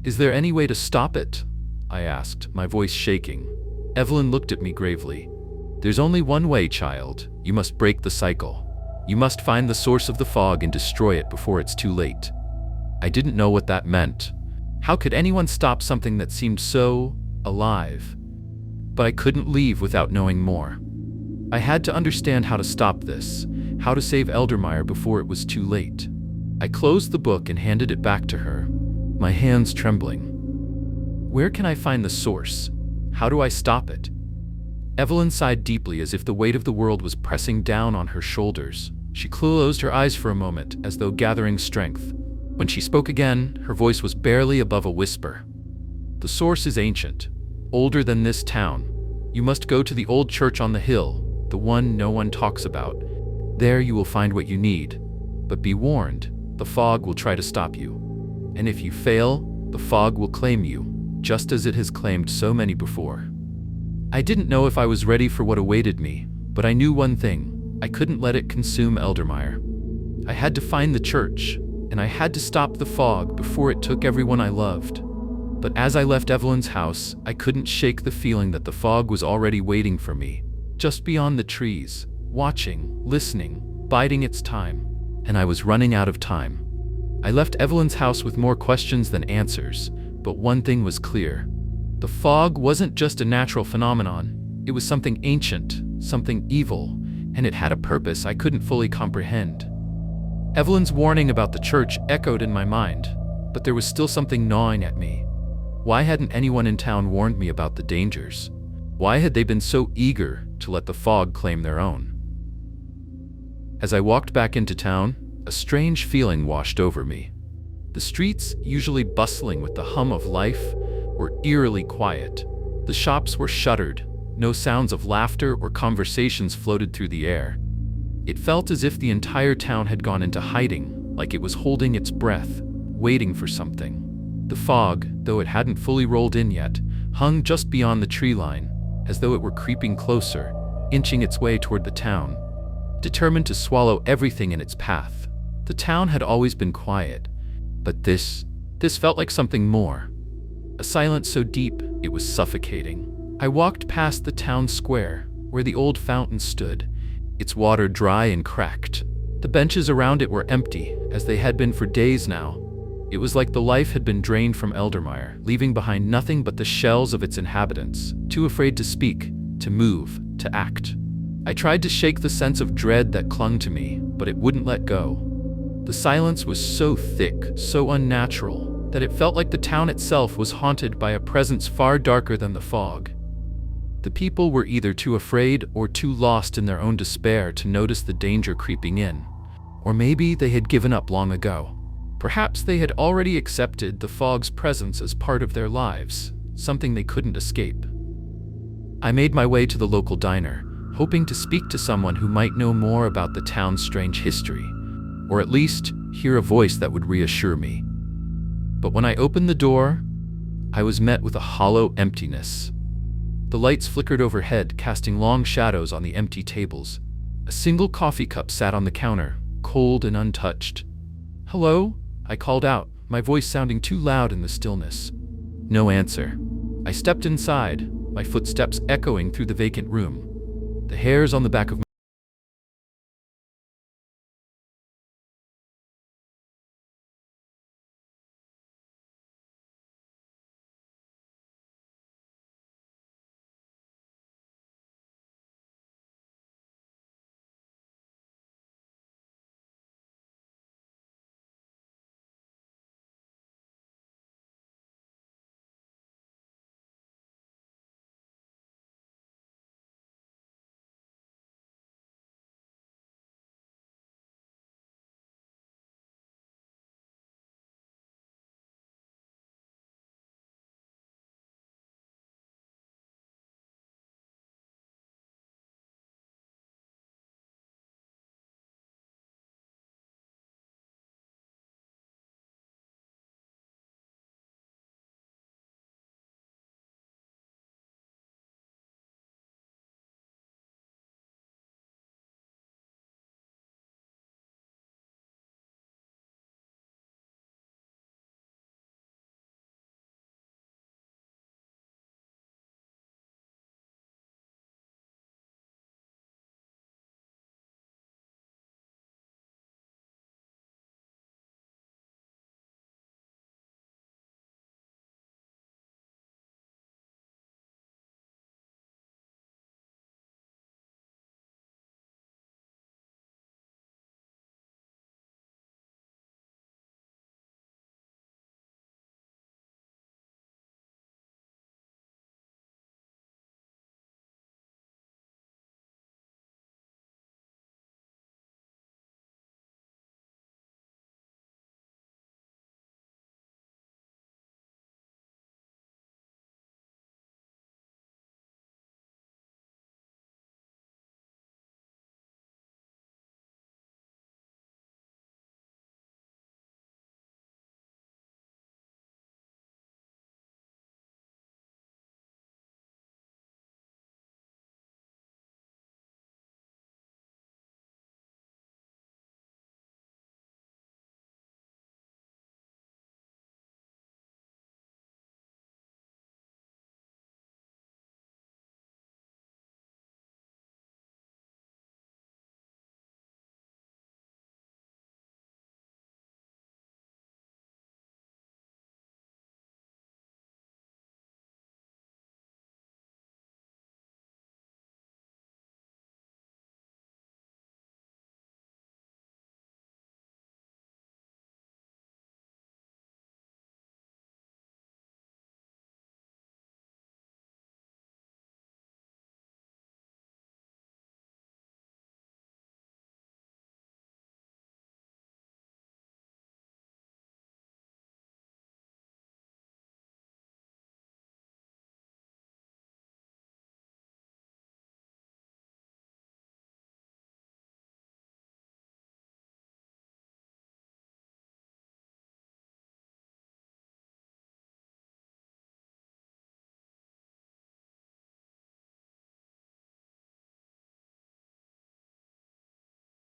"Is there any way to stop it?" I asked, my voice shaking. Evelyn looked at me gravely. "There's only one way, child. You must break the cycle. You must find the source of the fog and destroy it before it's too late." I didn't know what that meant. How could anyone stop something that seemed so alive? But I couldn't leave without knowing more. I had to understand how to stop this, how to save Eldermire before it was too late. I closed the book and handed it back to her, my hands trembling. "Where can I find the source? How do I stop it?" Evelyn sighed deeply as if the weight of the world was pressing down on her shoulders. She closed her eyes for a moment, as though gathering strength. When she spoke again, her voice was barely above a whisper. "The source is ancient, older than this town. You must go to the old church on the hill, the one no one talks about. There you will find what you need. But be warned, the fog will try to stop you. And if you fail, the fog will claim you, just as it has claimed so many before." I didn't know if I was ready for what awaited me, but I knew one thing. I couldn't let it consume Eldermire. I had to find the church, and I had to stop the fog before it took everyone I loved. But as I left Evelyn's house, I couldn't shake the feeling that the fog was already waiting for me, just beyond the trees, watching, listening, biding its time. And I was running out of time. I left Evelyn's house with more questions than answers, but one thing was clear. The fog wasn't just a natural phenomenon, it was something ancient, something evil, and it had a purpose I couldn't fully comprehend. Evelyn's warning about the church echoed in my mind, but there was still something gnawing at me. Why hadn't anyone in town warned me about the dangers? Why had they been so eager to let the fog claim their own? As I walked back into town, a strange feeling washed over me. The streets, usually bustling with the hum of life, were eerily quiet. The shops were shuttered, no sounds of laughter or conversations floated through the air. It felt as if the entire town had gone into hiding, like it was holding its breath, waiting for something. The fog, though it hadn't fully rolled in yet, hung just beyond the tree line, as though it were creeping closer, inching its way toward the town, determined to swallow everything in its path. The town had always been quiet, but this felt like something more. A silence so deep, it was suffocating. I walked past the town square, where the old fountain stood, its water dry and cracked. The benches around it were empty, as they had been for days now. It was like the life had been drained from Eldermire, leaving behind nothing but the shells of its inhabitants, too afraid to speak, to move, to act. I tried to shake the sense of dread that clung to me, but it wouldn't let go. The silence was so thick, so unnatural, that it felt like the town itself was haunted by a presence far darker than the fog. The people were either too afraid or too lost in their own despair to notice the danger creeping in. Or maybe they had given up long ago. Perhaps they had already accepted the fog's presence as part of their lives, something they couldn't escape. I made my way to the local diner, hoping to speak to someone who might know more about the town's strange history, or at least hear a voice that would reassure me. But when I opened the door, I was met with a hollow emptiness. The lights flickered overhead, casting long shadows on the empty tables. A single coffee cup sat on the counter, cold and untouched. "Hello?" I called out, my voice sounding too loud in the stillness. No answer. I stepped inside, my footsteps echoing through the vacant room. The hairs on the back of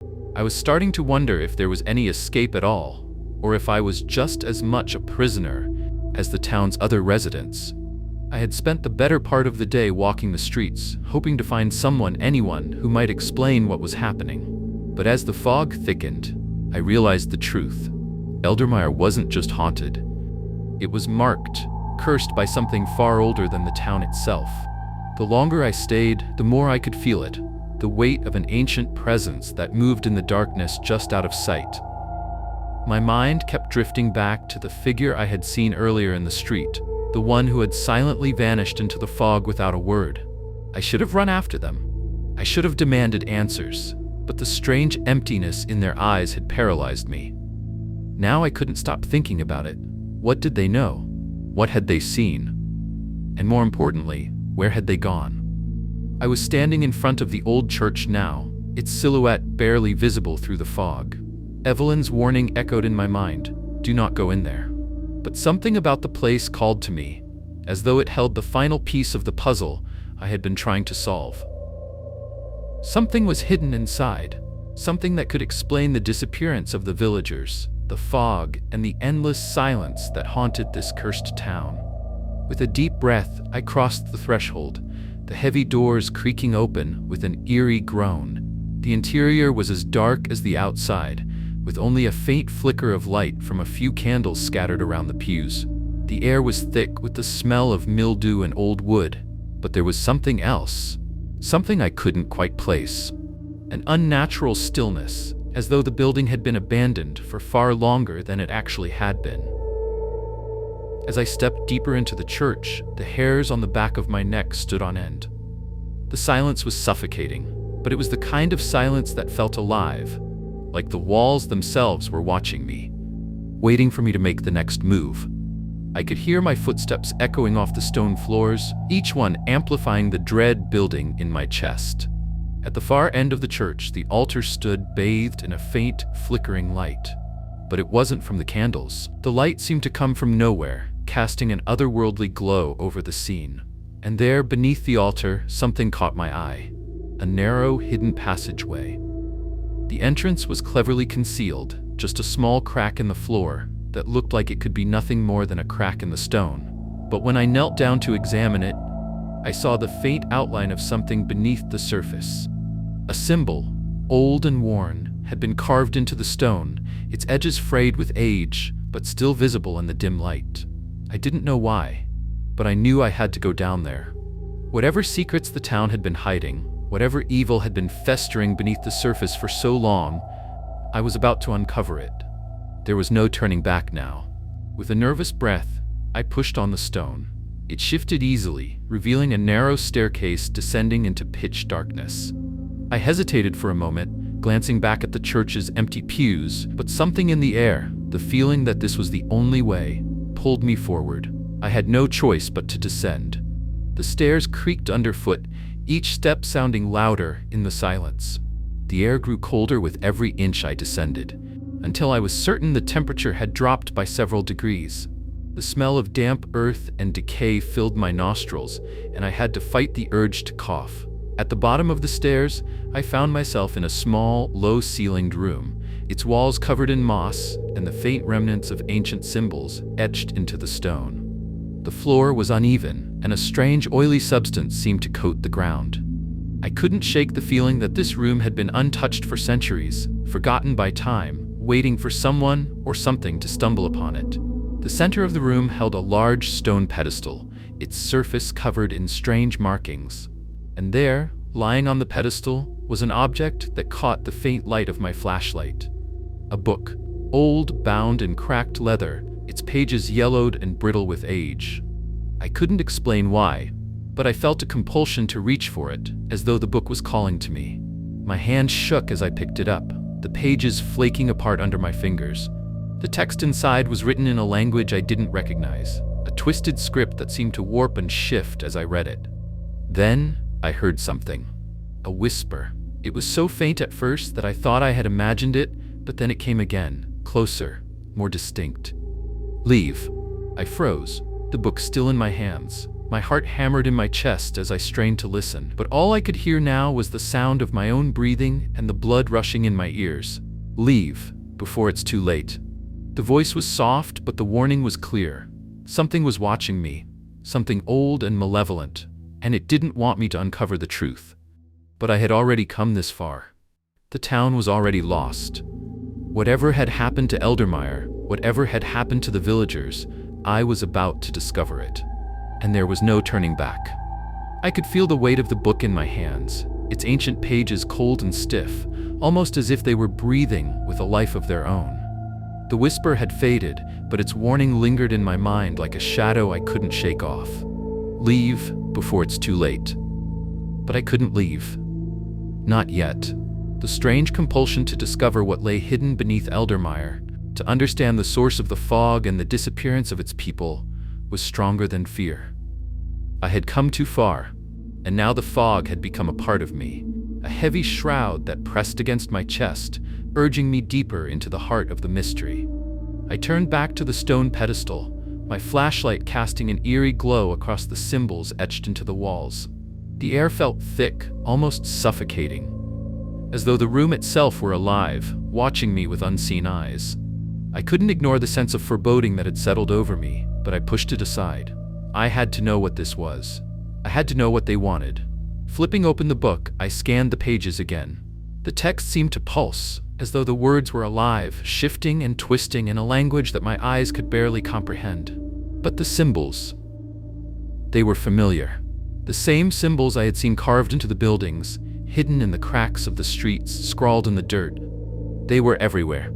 I was starting to wonder if there was any escape at all, or if I was just as much a prisoner as the town's other residents. I had spent the better part of the day walking the streets, hoping to find anyone who might explain what was happening. But as the fog thickened, I realized the truth. Eldermire wasn't just haunted. It was marked, cursed by something far older than the town itself. The longer I stayed, the more I could feel it, the weight of an ancient presence that moved in the darkness just out of sight. My mind kept drifting back to the figure I had seen earlier in the street, the one who had silently vanished into the fog without a word. I should have run after them. I should have demanded answers, but the strange emptiness in their eyes had paralyzed me. Now I couldn't stop thinking about it. What did they know? What had they seen? And more importantly, where had they gone? I was standing in front of the old church now, its silhouette barely visible through the fog. Evelyn's warning echoed in my mind, "Do not go in there." But something about the place called to me, as though it held the final piece of the puzzle I had been trying to solve. Something was hidden inside, something that could explain the disappearance of the villagers, the fog, and the endless silence that haunted this cursed town. With a deep breath, I crossed the threshold, the heavy doors creaking open with an eerie groan. The interior was as dark as the outside, with only a faint flicker of light from a few candles scattered around the pews. The air was thick with the smell of mildew and old wood, but there was something else, something I couldn't quite place. An unnatural stillness, as though the building had been abandoned for far longer than it actually had been. As I stepped deeper into the church, the hairs on the back of my neck stood on end. The silence was suffocating, but it was the kind of silence that felt alive, like the walls themselves were watching me, waiting for me to make the next move. I could hear my footsteps echoing off the stone floors, each one amplifying the dread building in my chest. At the far end of the church, the altar stood bathed in a faint, flickering light. But it wasn't from the candles. The light seemed to come from nowhere, casting an otherworldly glow over the scene. And there, beneath the altar, something caught my eye. A narrow, hidden passageway. The entrance was cleverly concealed, just a small crack in the floor that looked like it could be nothing more than a crack in the stone. But when I knelt down to examine it, I saw the faint outline of something beneath the surface. A symbol, old and worn, had been carved into the stone, its edges frayed with age, but still visible in the dim light. I didn't know why, but I knew I had to go down there. Whatever secrets the town had been hiding, whatever evil had been festering beneath the surface for so long, I was about to uncover it. There was no turning back now. With a nervous breath, I pushed on the stone. It shifted easily, revealing a narrow staircase descending into pitch darkness. I hesitated for a moment, glancing back at the church's empty pews, but something in the air, the feeling that this was the only way, pulled me forward. I had no choice but to descend. The stairs creaked underfoot, each step sounding louder in the silence. The air grew colder with every inch I descended, until I was certain the temperature had dropped by several degrees. The smell of damp earth and decay filled my nostrils, and I had to fight the urge to cough. At the bottom of the stairs, I found myself in a small, low-ceilinged room, its walls covered in moss and the faint remnants of ancient symbols etched into the stone. The floor was uneven, and a strange oily substance seemed to coat the ground. I couldn't shake the feeling that this room had been untouched for centuries, forgotten by time, waiting for someone or something to stumble upon it. The center of the room held a large stone pedestal, its surface covered in strange markings. And there, lying on the pedestal, was an object that caught the faint light of my flashlight. A book, old, bound in cracked leather, its pages yellowed and brittle with age. I couldn't explain why, but I felt a compulsion to reach for it, as though the book was calling to me. My hand shook as I picked it up, the pages flaking apart under my fingers. The text inside was written in a language I didn't recognize, a twisted script that seemed to warp and shift as I read it. Then, I heard something. A whisper. It was so faint at first that I thought I had imagined it, but then it came again, closer, more distinct. "Leave." I froze, the book still in my hands. My heart hammered in my chest as I strained to listen, but all I could hear now was the sound of my own breathing and the blood rushing in my ears. Leave, before it's too late. The voice was soft, but the warning was clear. Something was watching me, something old and malevolent, and it didn't want me to uncover the truth. But I had already come this far. The town was already lost. Whatever had happened to Eldermire, whatever had happened to the villagers, I was about to discover it. And there was no turning back. I could feel the weight of the book in my hands, its ancient pages cold and stiff, almost as if they were breathing with a life of their own. The whisper had faded, but its warning lingered in my mind like a shadow I couldn't shake off. Leave before it's too late. But I couldn't leave. Not yet. The strange compulsion to discover what lay hidden beneath Eldermire, to understand the source of the fog and the disappearance of its people, was stronger than fear. I had come too far, and now the fog had become a part of me, a heavy shroud that pressed against my chest, urging me deeper into the heart of the mystery. I turned back to the stone pedestal, my flashlight casting an eerie glow across the symbols etched into the walls. The air felt thick, almost suffocating, as though the room itself were alive, watching me with unseen eyes. I couldn't ignore the sense of foreboding that had settled over me, but I pushed it aside. I had to know what this was. I had to know what they wanted. Flipping open the book, I scanned the pages again. The text seemed to pulse, as though the words were alive, shifting and twisting in a language that my eyes could barely comprehend. But the symbols, they were familiar. The same symbols I had seen carved into the buildings, hidden in the cracks of the streets, scrawled in the dirt. They were everywhere.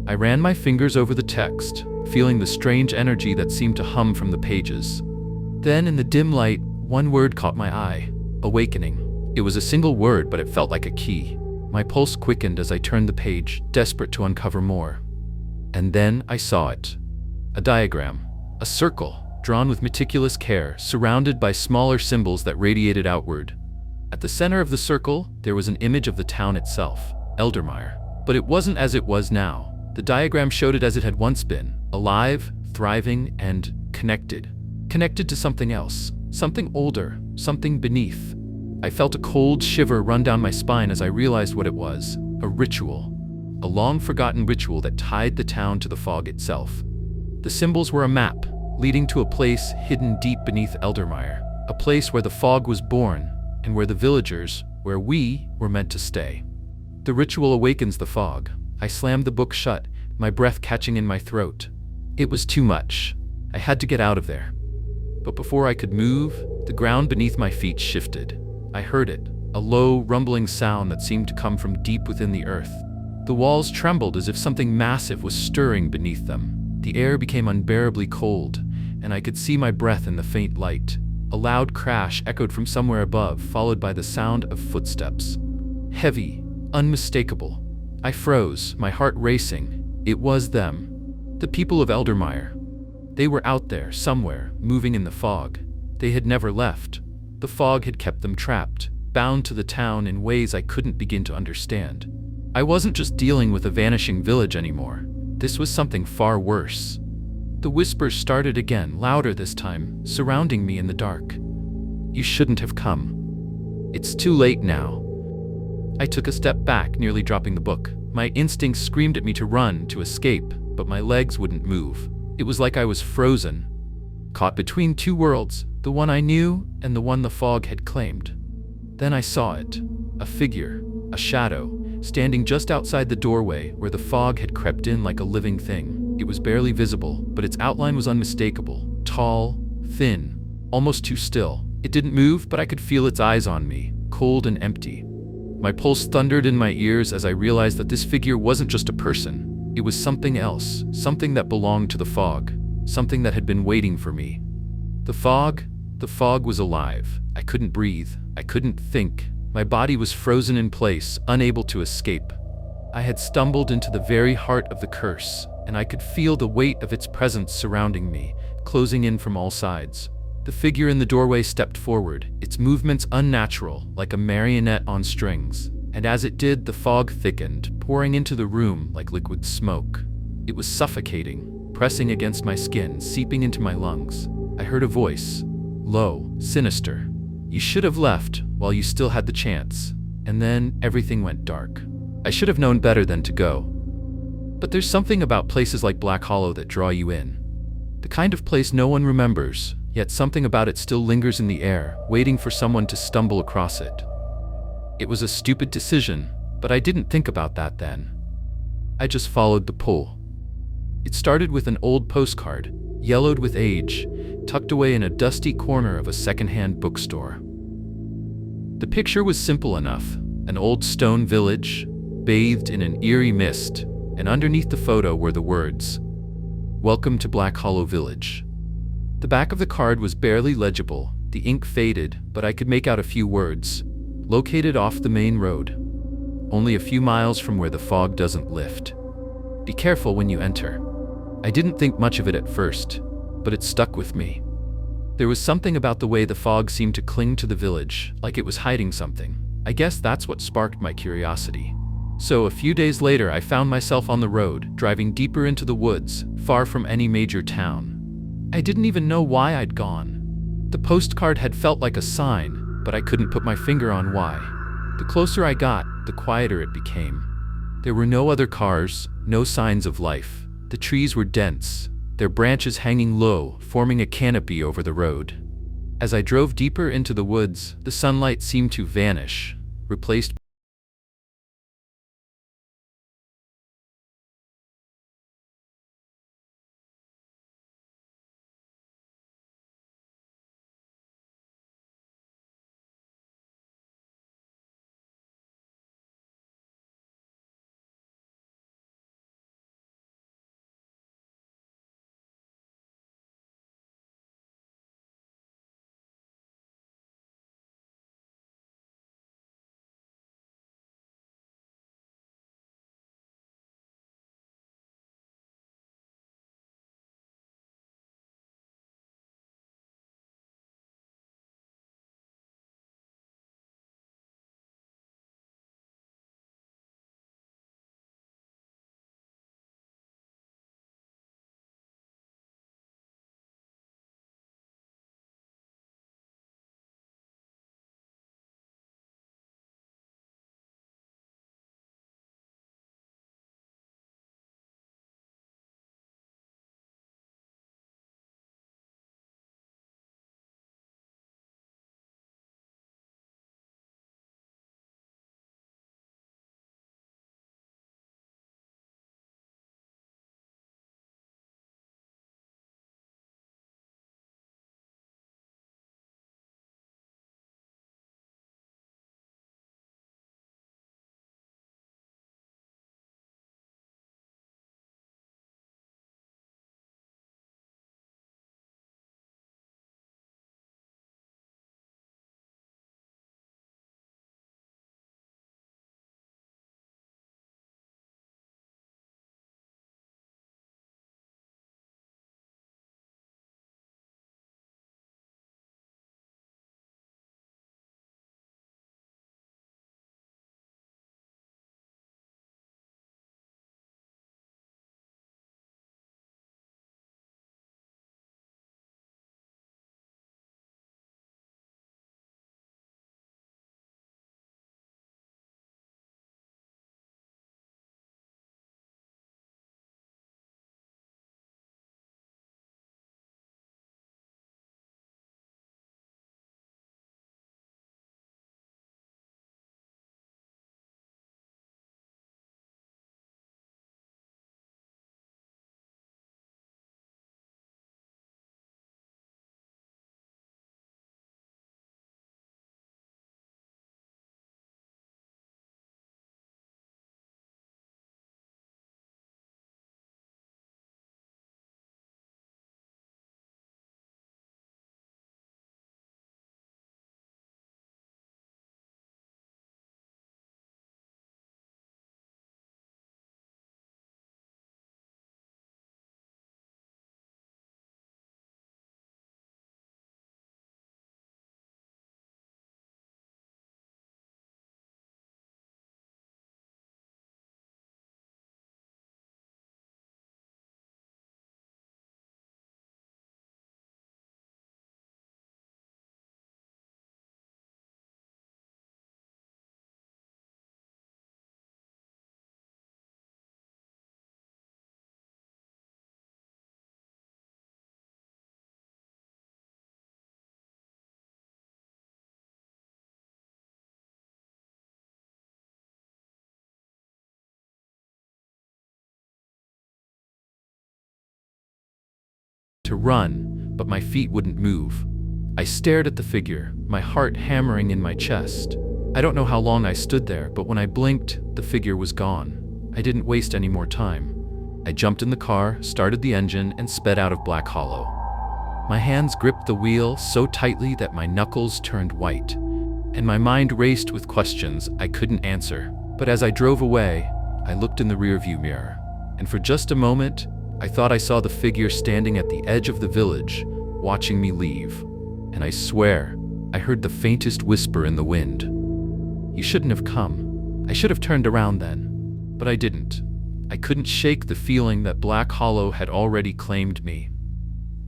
I ran my fingers over the text, feeling the strange energy that seemed to hum from the pages. Then, in the dim light, one word caught my eye: awakening. It was a single word, but it felt like a key. My pulse quickened as I turned the page, desperate to uncover more. And then I saw it. A diagram. A circle, drawn with meticulous care, surrounded by smaller symbols that radiated outward. At the center of the circle, there was an image of the town itself, Eldermire. But it wasn't as it was now. The diagram showed it as it had once been, alive, thriving, and connected. Connected to something else, something older, something beneath. I felt a cold shiver run down my spine as I realized what it was: a ritual. A long-forgotten ritual that tied the town to the fog itself. The symbols were a map, leading to a place hidden deep beneath Eldermire, a place where the fog was born, and where the villagers, where we, were meant to stay. The ritual awakens the fog. I slammed the book shut, my breath catching in my throat. It was too much. I had to get out of there. But before I could move, the ground beneath my feet shifted. I heard it, a low, rumbling sound that seemed to come from deep within the earth. The walls trembled as if something massive was stirring beneath them. The air became unbearably cold, and I could see my breath in the faint light. A loud crash echoed from somewhere above, followed by the sound of footsteps. Heavy, unmistakable. I froze, my heart racing. It was them. The people of Eldermire. They were out there, somewhere, moving in the fog. They had never left. The fog had kept them trapped, bound to the town in ways I couldn't begin to understand. I wasn't just dealing with a vanishing village anymore. This was something far worse. The whispers started again, louder this time, surrounding me in the dark. You shouldn't have come. It's too late now. I took a step back, nearly dropping the book. My instincts screamed at me to run, to escape, but my legs wouldn't move. It was like I was frozen, caught between two worlds, the one I knew and the one the fog had claimed. Then I saw it. A figure, a shadow, standing just outside the doorway where the fog had crept in like a living thing. It was barely visible, but its outline was unmistakable. Tall, thin, almost too still. It didn't move, but I could feel its eyes on me, cold and empty. My pulse thundered in my ears as I realized that this figure wasn't just a person. It was something else, something that belonged to the fog, something that had been waiting for me. The fog was alive. I couldn't breathe. I couldn't think. My body was frozen in place, unable to escape. I had stumbled into the very heart of the curse, and I could feel the weight of its presence surrounding me, closing in from all sides. The figure in the doorway stepped forward, its movements unnatural, like a marionette on strings. And as it did, the fog thickened, pouring into the room like liquid smoke. It was suffocating, pressing against my skin, seeping into my lungs. I heard a voice, low, sinister. You should have left while you still had the chance. And then everything went dark. I should have known better than to go. But there's something about places like Black Hollow that draw you in. The kind of place no one remembers, yet something about it still lingers in the air, waiting for someone to stumble across it. It was a stupid decision, but I didn't think about that then. I just followed the pull. It started with an old postcard, yellowed with age, tucked away in a dusty corner of a secondhand bookstore. The picture was simple enough, an old stone village, bathed in an eerie mist, and underneath the photo were the words, "Welcome to Black Hollow Village." The back of the card was barely legible, the ink faded, but I could make out a few words. Located off the main road. Only a few miles from where the fog doesn't lift. Be careful when you enter. I didn't think much of it at first, but it stuck with me. There was something about the way the fog seemed to cling to the village, like it was hiding something. I guess that's what sparked my curiosity. So a few days later I found myself on the road, driving deeper into the woods, far from any major town. I didn't even know why I'd gone. The postcard had felt like a sign, but I couldn't put my finger on why. The closer I got, the quieter it became. There were no other cars, no signs of life. The trees were dense, their branches hanging low, forming a canopy over the road. As I drove deeper into the woods, the sunlight seemed to vanish, replaced to run, but my feet wouldn't move. I stared at the figure, my heart hammering in my chest. I don't know how long I stood there, but when I blinked, the figure was gone. I didn't waste any more time. I jumped in the car, started the engine, and sped out of Black Hollow. My hands gripped the wheel so tightly that my knuckles turned white, and my mind raced with questions I couldn't answer. But as I drove away, I looked in the rearview mirror, and for just a moment, I thought I saw the figure standing at the edge of the village, watching me leave. And I swear, I heard the faintest whisper in the wind. "You shouldn't have come. I should have turned around then." But I didn't. I couldn't shake the feeling that Black Hollow had already claimed me.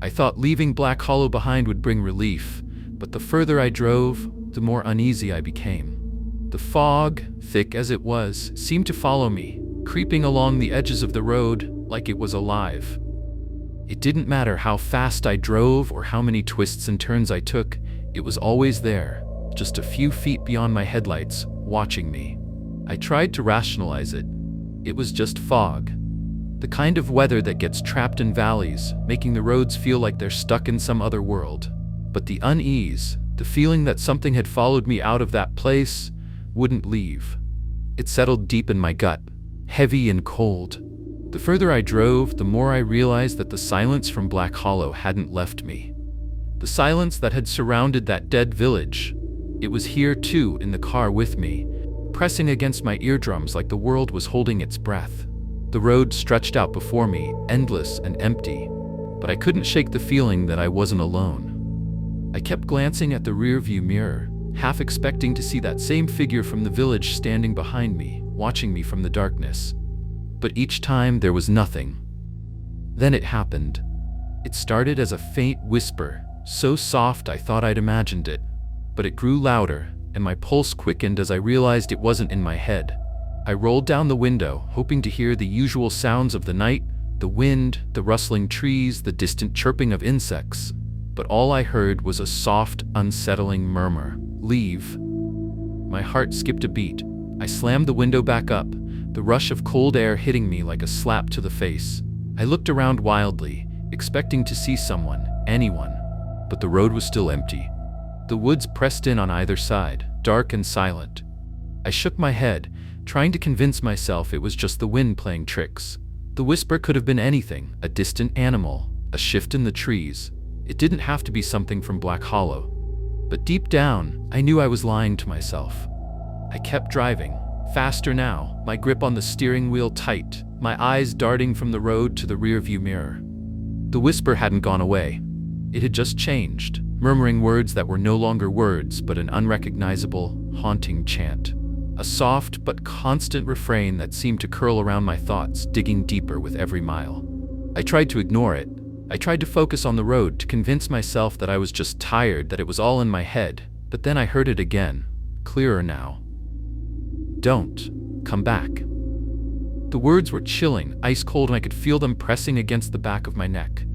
I thought leaving Black Hollow behind would bring relief, but the further I drove, the more uneasy I became. The fog, thick as it was, seemed to follow me, creeping along the edges of the road like it was alive. It didn't matter how fast I drove or how many twists and turns I took, it was always there, just a few feet beyond my headlights, watching me. I tried to rationalize it. It was just fog. The kind of weather that gets trapped in valleys, making the roads feel like they're stuck in some other world. But the unease, the feeling that something had followed me out of that place, wouldn't leave. It settled deep in my gut, heavy and cold. The further I drove, the more I realized that the silence from Black Hollow hadn't left me. The silence that had surrounded that dead village. It was here too, in the car with me, pressing against my eardrums like the world was holding its breath. The road stretched out before me, endless and empty, but I couldn't shake the feeling that I wasn't alone. I kept glancing at the rearview mirror, half expecting to see that same figure from the village standing behind me, watching me from the darkness. But each time there was nothing. Then it happened. It started as a faint whisper, so soft I thought I'd imagined it, but it grew louder, and my pulse quickened as I realized it wasn't in my head. I rolled down the window, hoping to hear the usual sounds of the night, the wind, the rustling trees, the distant chirping of insects. But all I heard was a soft, unsettling murmur. "Leave." My heart skipped a beat. I slammed the window back up, the rush of cold air hitting me like a slap to the face. I looked around wildly, expecting to see someone, anyone. But the road was still empty. The woods pressed in on either side, dark and silent. I shook my head, trying to convince myself it was just the wind playing tricks. The whisper could have been anything, a distant animal, a shift in the trees. It didn't have to be something from Black Hollow. But deep down, I knew I was lying to myself. I kept driving, faster now, my grip on the steering wheel tight, my eyes darting from the road to the rearview mirror. The whisper hadn't gone away. It had just changed, murmuring words that were no longer words but an unrecognizable, haunting chant. A soft but constant refrain that seemed to curl around my thoughts, digging deeper with every mile. I tried to ignore it. I tried to focus on the road, to convince myself that I was just tired, that it was all in my head. But then I heard it again, clearer now. "Don't come back." The words were chilling, ice cold, and I could feel them pressing against the back of my neck.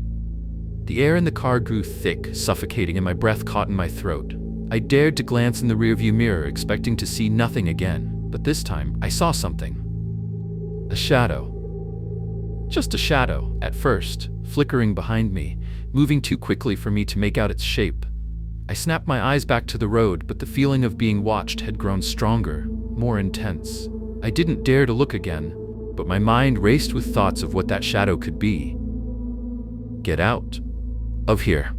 The air in the car grew thick, suffocating, and my breath caught in my throat. I dared to glance in the rearview mirror, expecting to see nothing again, but this time I saw something. A shadow. Just a shadow, at first, flickering behind me, moving too quickly for me to make out its shape. I snapped my eyes back to the road, but the feeling of being watched had grown stronger, more intense. I didn't dare to look again, but my mind raced with thoughts of what that shadow could be. "Get out of here."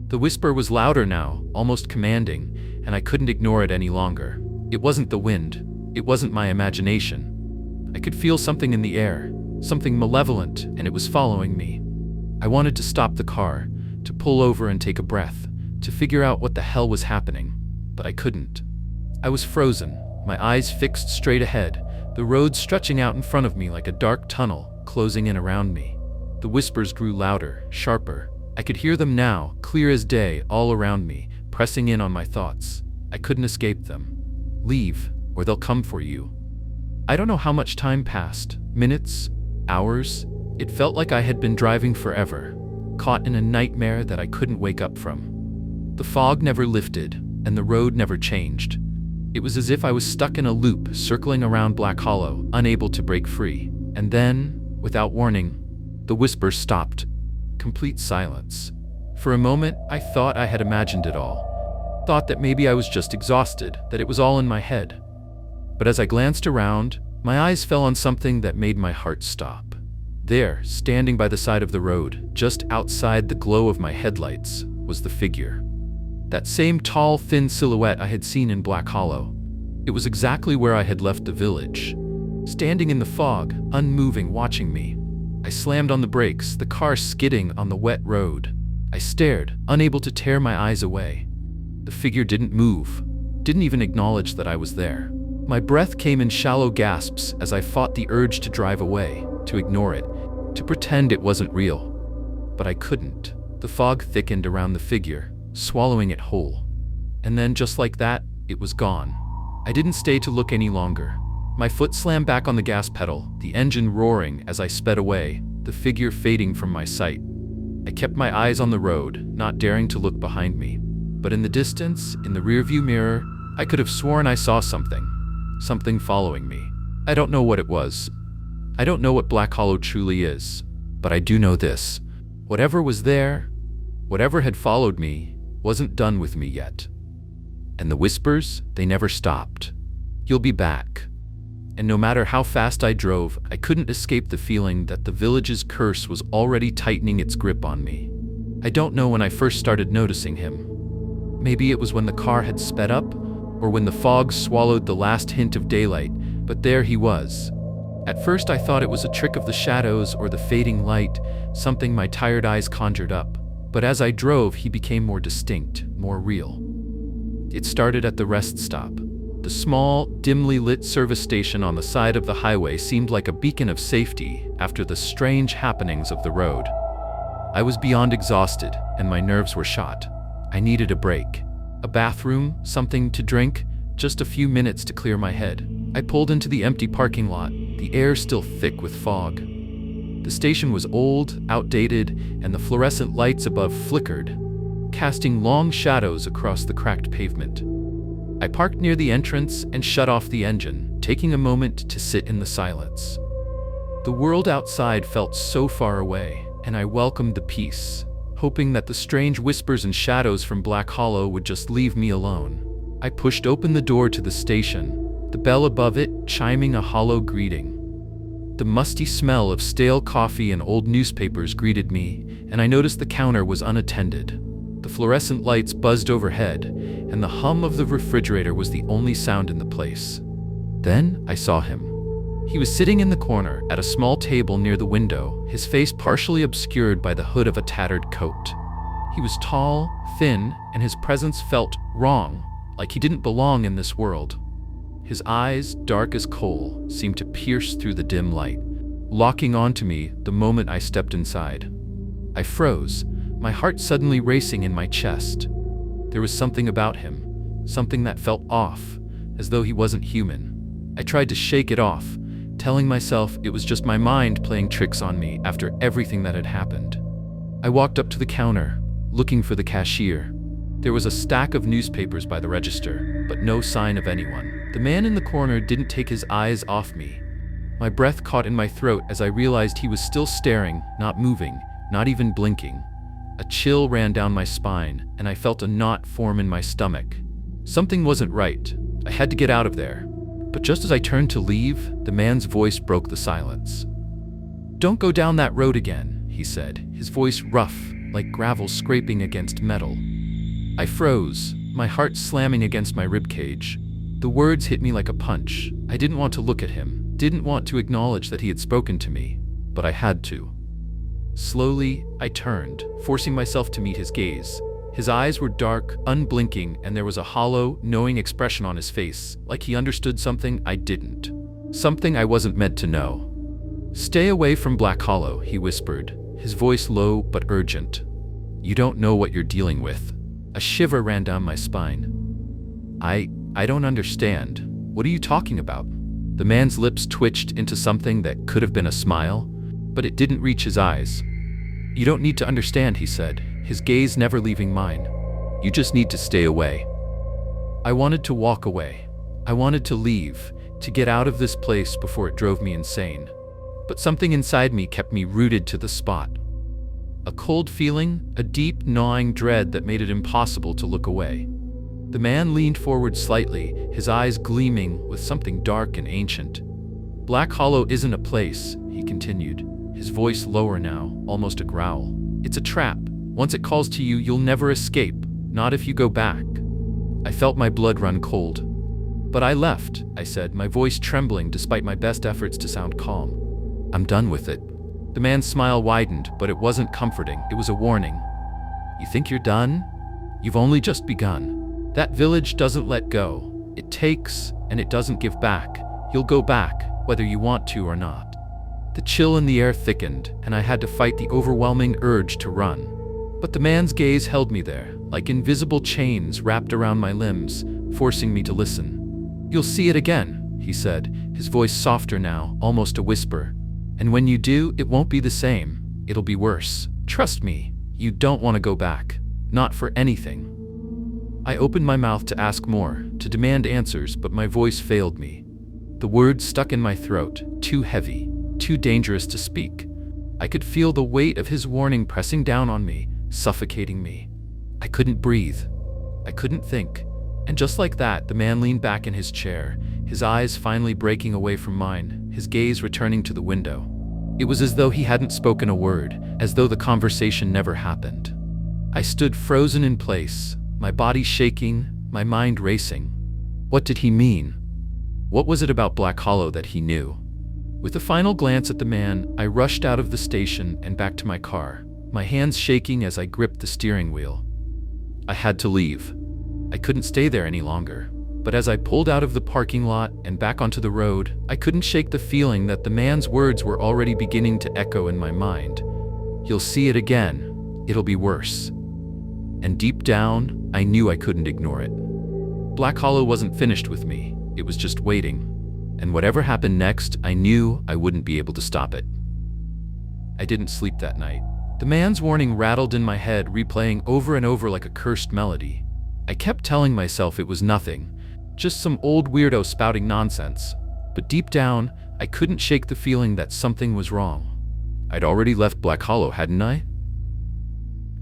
The whisper was louder now, almost commanding, and I couldn't ignore it any longer. It wasn't the wind. It wasn't my imagination. I could feel something in the air, something malevolent, and it was following me. I wanted to stop the car, to pull over and take a breath, to figure out what the hell was happening, but I couldn't. I was frozen, my eyes fixed straight ahead, the road stretching out in front of me like a dark tunnel, closing in around me. The whispers grew louder, sharper. I could hear them now, clear as day, all around me, pressing in on my thoughts. I couldn't escape them. "Leave, or they'll come for you." I don't know how much time passed, minutes, hours. It felt like I had been driving forever, caught in a nightmare that I couldn't wake up from. The fog never lifted, and the road never changed. It was as if I was stuck in a loop, circling around Black Hollow, unable to break free. And then, without warning, the whisper stopped. complete silence. For a moment, I thought I had imagined it all. Thought that maybe I was just exhausted, that it was all in my head. But as I glanced around, my eyes fell on something that made my heart stop. There, standing by the side of the road, just outside the glow of my headlights, was the figure. That same tall, thin silhouette I had seen in Black Hollow. It was exactly where I had left the village. Standing in the fog, unmoving, watching me. I slammed on the brakes, the car skidding on the wet road. I stared, unable to tear my eyes away. The figure didn't move, didn't even acknowledge that I was there. My breath came in shallow gasps as I fought the urge to drive away, to ignore it, to pretend it wasn't real. But I couldn't. The fog thickened around the figure, swallowing it whole. And then, just like that, it was gone. I didn't stay to look any longer. My foot slammed back on the gas pedal, the engine roaring as I sped away, the figure fading from my sight. I kept my eyes on the road, not daring to look behind me. But in the distance, in the rearview mirror, I could have sworn I saw something. Something following me. I don't know what it was. I don't know what Black Hollow truly is. But I do know this. Whatever was there, whatever had followed me, wasn't done with me yet. And the whispers, they never stopped. You'll be back. And no matter how fast I drove, I couldn't escape the feeling that the village's curse was already tightening its grip on me. I don't know when I first started noticing him. Maybe it was when the car had sped up, or when the fog swallowed the last hint of daylight, but there he was. At first I thought it was a trick of the shadows or the fading light, something my tired eyes conjured up. But as I drove, he became more distinct, more real. It started at the rest stop. The small, dimly lit service station on the side of the highway seemed like a beacon of safety after the strange happenings of the road. I was beyond exhausted, and my nerves were shot. I needed a break. A bathroom, something to drink, just a few minutes to clear my head. I pulled into the empty parking lot, the air still thick with fog. The station was old, outdated, and the fluorescent lights above flickered, casting long shadows across the cracked pavement. I parked near the entrance and shut off the engine, taking a moment to sit in the silence. The world outside felt so far away, and I welcomed the peace, hoping that the strange whispers and shadows from Black Hollow would just leave me alone. I pushed open the door to the station, the bell above it chiming a hollow greeting. The musty smell of stale coffee and old newspapers greeted me, and I noticed the counter was unattended. The fluorescent lights buzzed overhead, and the hum of the refrigerator was the only sound in the place. Then I saw him. He was sitting in the corner at a small table near the window, his face partially obscured by the hood of a tattered coat. He was tall, thin, and his presence felt wrong, like he didn't belong in this world. His eyes, dark as coal, seemed to pierce through the dim light, locking onto me the moment I stepped inside. I froze, my heart suddenly racing in my chest. There was something about him, something that felt off, as though he wasn't human. I tried to shake it off, telling myself it was just my mind playing tricks on me after everything that had happened. I walked up to the counter, looking for the cashier. There was a stack of newspapers by the register, but no sign of anyone. The man in the corner didn't take his eyes off me. My breath caught in my throat as I realized he was still staring, not moving, not even blinking. A chill ran down my spine, and I felt a knot form in my stomach. Something wasn't right. I had to get out of there. But just as I turned to leave, the man's voice broke the silence. "Don't go down that road again," he said, his voice rough, like gravel scraping against metal. I froze, my heart slamming against my ribcage. The words hit me like a punch. I didn't want to look at him, didn't want to acknowledge that he had spoken to me, but I had to. Slowly, I turned, forcing myself to meet his gaze. His eyes were dark, unblinking, and there was a hollow, knowing expression on his face, like he understood something I didn't. Something I wasn't meant to know. "Stay away from Black Hollow," he whispered, his voice low but urgent. "You don't know what you're dealing with." A shiver ran down my spine. I don't understand. What are you talking about?" The man's lips twitched into something that could have been a smile, but it didn't reach his eyes. "You don't need to understand," he said, his gaze never leaving mine. "You just need to stay away." I wanted to walk away. I wanted to leave, to get out of this place before it drove me insane. But something inside me kept me rooted to the spot. A cold feeling, a deep, gnawing dread that made it impossible to look away. The man leaned forward slightly, his eyes gleaming with something dark and ancient. Black Hollow isn't a place, he continued, his voice lower now, almost a growl. It's a trap. Once it calls to you, you'll never escape, not if you go back. I felt my blood run cold. But I left, I said, my voice trembling despite my best efforts to sound calm. I'm done with it. The man's smile widened, but it wasn't comforting, it was a warning. You think you're done? You've only just begun. That village doesn't let go. It takes, and it doesn't give back. You'll go back, whether you want to or not. The chill in the air thickened, and I had to fight the overwhelming urge to run. But the man's gaze held me there, like invisible chains wrapped around my limbs, forcing me to listen. You'll see it again, he said, his voice softer now, almost a whisper. And when you do, it won't be the same. It'll be worse. Trust me, you don't want to go back. Not for anything. I opened my mouth to ask more, to demand answers, but my voice failed me. The words stuck in my throat, too heavy, too dangerous to speak. I could feel the weight of his warning pressing down on me, suffocating me. I couldn't breathe. I couldn't think. And just like that, the man leaned back in his chair, his eyes finally breaking away from mine, his gaze returning to the window. It was as though he hadn't spoken a word, as though the conversation never happened. I stood frozen in place, my body shaking, my mind racing. What did he mean? What was it about Black Hollow that he knew? With a final glance at the man, I rushed out of the station and back to my car, my hands shaking as I gripped the steering wheel. I had to leave. I couldn't stay there any longer. But as I pulled out of the parking lot and back onto the road, I couldn't shake the feeling that the man's words were already beginning to echo in my mind. You'll see it again. It'll be worse. And deep down, I knew I couldn't ignore it. Black Hollow wasn't finished with me. It was just waiting. And whatever happened next, I knew I wouldn't be able to stop it. I didn't sleep that night. The man's warning rattled in my head, replaying over and over like a cursed melody. I kept telling myself it was nothing, just some old weirdo spouting nonsense. But deep down, I couldn't shake the feeling that something was wrong. I'd already left Black Hollow, hadn't I?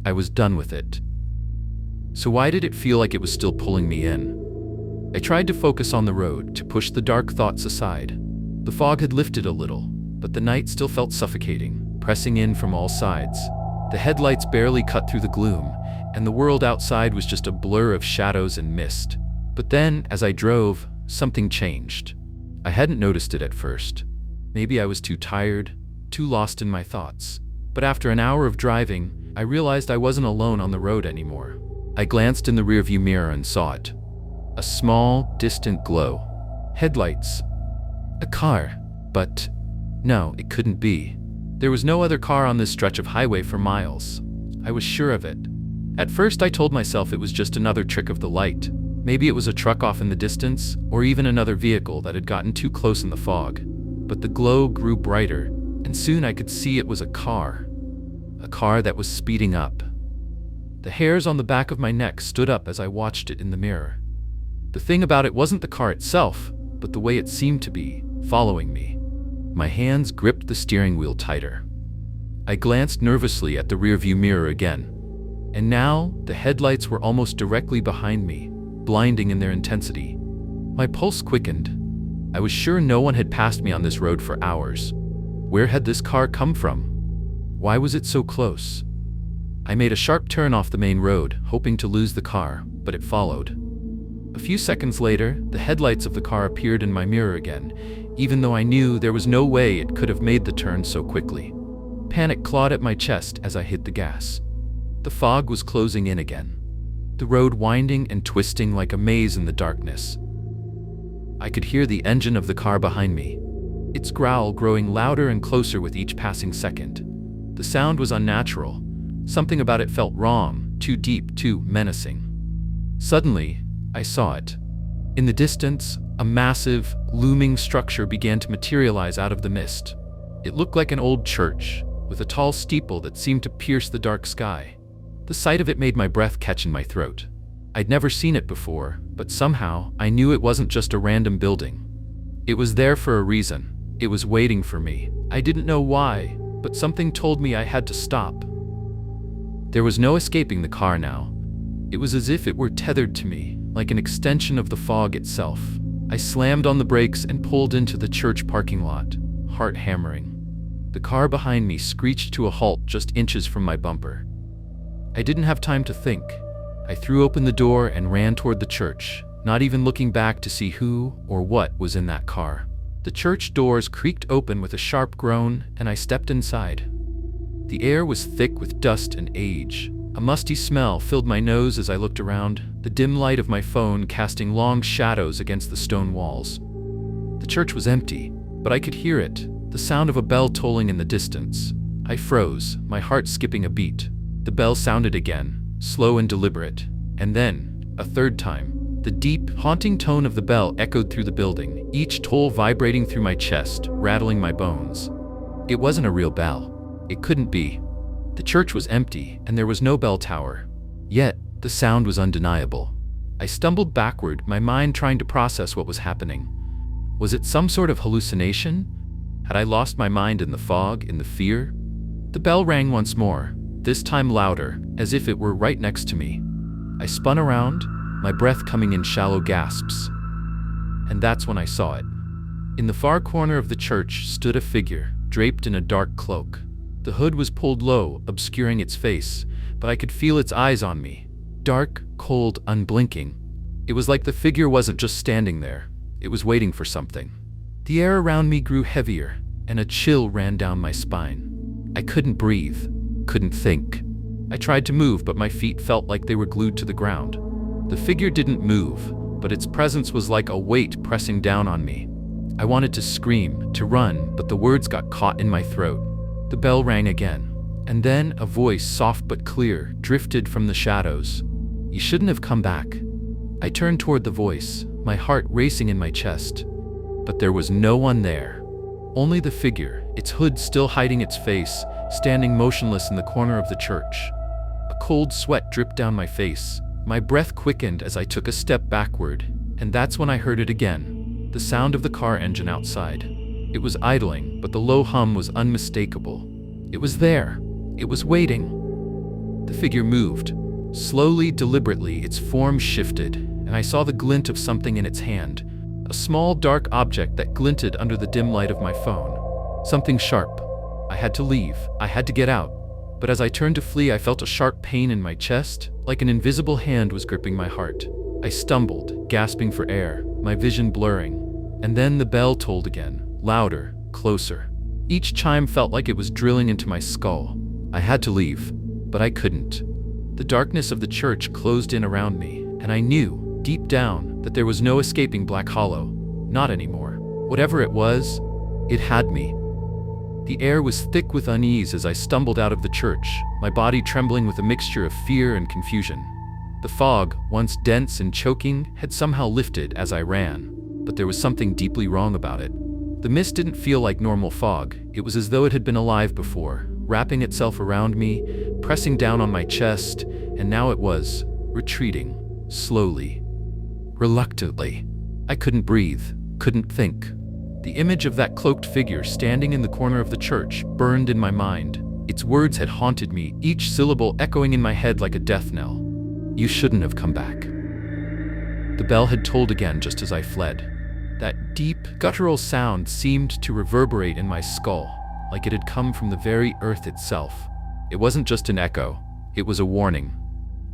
I was done with it. So why did it feel like it was still pulling me in? I tried to focus on the road, to push the dark thoughts aside. The fog had lifted a little, but the night still felt suffocating, pressing in from all sides. The headlights barely cut through the gloom, and the world outside was just a blur of shadows and mist. But then, as I drove, something changed. I hadn't noticed it at first. Maybe I was too tired, too lost in my thoughts. But after an hour of driving, I realized I wasn't alone on the road anymore. I glanced in the rearview mirror and saw it. A small, distant glow. Headlights. A car. But no, it couldn't be. There was no other car on this stretch of highway for miles. I was sure of it. At first I told myself it was just another trick of the light. Maybe it was a truck off in the distance, or even another vehicle that had gotten too close in the fog. But the glow grew brighter, and soon I could see it was a car. A car that was speeding up. The hairs on the back of my neck stood up as I watched it in the mirror. The thing about it wasn't the car itself, but the way it seemed to be, following me. My hands gripped the steering wheel tighter. I glanced nervously at the rearview mirror again. And now, the headlights were almost directly behind me, blinding in their intensity. My pulse quickened. I was sure no one had passed me on this road for hours. Where had this car come from? Why was it so close? I made a sharp turn off the main road, hoping to lose the car, but it followed. A few seconds later, the headlights of the car appeared in my mirror again, even though I knew there was no way it could have made the turn so quickly. Panic clawed at my chest as I hit the gas. The fog was closing in again, the road winding and twisting like a maze in the darkness. I could hear the engine of the car behind me, its growl growing louder and closer with each passing second. The sound was unnatural. Something about it felt wrong, too deep, too menacing. Suddenly, I saw it. In the distance, a massive, looming structure began to materialize out of the mist. It looked like an old church, with a tall steeple that seemed to pierce the dark sky. The sight of it made my breath catch in my throat. I'd never seen it before, but somehow I knew it wasn't just a random building. It was there for a reason. It was waiting for me. I didn't know why, but something told me I had to stop. There was no escaping the car now. It was as if it were tethered to me, like an extension of the fog itself. I slammed on the brakes and pulled into the church parking lot, heart hammering. The car behind me screeched to a halt just inches from my bumper. I didn't have time to think. I threw open the door and ran toward the church, not even looking back to see who or what was in that car. The church doors creaked open with a sharp groan, and I stepped inside. The air was thick with dust and age. A musty smell filled my nose as I looked around, the dim light of my phone casting long shadows against the stone walls. The church was empty, but I could hear it, the sound of a bell tolling in the distance. I froze, my heart skipping a beat. The bell sounded again, slow and deliberate, and then, a third time. The deep, haunting tone of the bell echoed through the building, each toll vibrating through my chest, rattling my bones. It wasn't a real bell. It couldn't be. The church was empty, and there was no bell tower. Yet, the sound was undeniable. I stumbled backward, my mind trying to process what was happening. Was it some sort of hallucination? Had I lost my mind in the fog, in the fear? The bell rang once more, this time louder, as if it were right next to me. I spun around, my breath coming in shallow gasps. And that's when I saw it. In the far corner of the church stood a figure, draped in a dark cloak. The hood was pulled low, obscuring its face, but I could feel its eyes on me. Dark, cold, unblinking. It was like the figure wasn't just standing there. It was waiting for something. The air around me grew heavier, and a chill ran down my spine. I couldn't breathe, couldn't think. I tried to move, but my feet felt like they were glued to the ground. The figure didn't move, but its presence was like a weight pressing down on me. I wanted to scream, to run, but the words got caught in my throat. The bell rang again, and then a voice, soft but clear, drifted from the shadows. "You shouldn't have come back." I turned toward the voice, my heart racing in my chest. But there was no one there. Only the figure, its hood still hiding its face, standing motionless in the corner of the church. A cold sweat dripped down my face. My breath quickened as I took a step backward, and that's when I heard it again, the sound of the car engine outside. It was idling, but the low hum was unmistakable. It was there. It was waiting. The figure moved. Slowly, deliberately, its form shifted, and I saw the glint of something in its hand, a small dark object that glinted under the dim light of my phone. Something sharp. I had to leave. I had to get out. But as I turned to flee, I felt a sharp pain in my chest, like an invisible hand was gripping my heart. I stumbled, gasping for air, my vision blurring. And then the bell tolled again, louder, closer. Each chime felt like it was drilling into my skull. I had to leave, but I couldn't. The darkness of the church closed in around me, and I knew, deep down, that there was no escaping Black Hollow. Not anymore. Whatever it was, it had me. The air was thick with unease as I stumbled out of the church, my body trembling with a mixture of fear and confusion. The fog, once dense and choking, had somehow lifted as I ran, but there was something deeply wrong about it. The mist didn't feel like normal fog. It was as though it had been alive before, wrapping itself around me, pressing down on my chest, and now it was retreating, slowly, reluctantly. I couldn't breathe, couldn't think. The image of that cloaked figure standing in the corner of the church burned in my mind. Its words had haunted me, each syllable echoing in my head like a death knell. "You shouldn't have come back." The bell had tolled again just as I fled. That deep, guttural sound seemed to reverberate in my skull, like it had come from the very earth itself. It wasn't just an echo, it was a warning.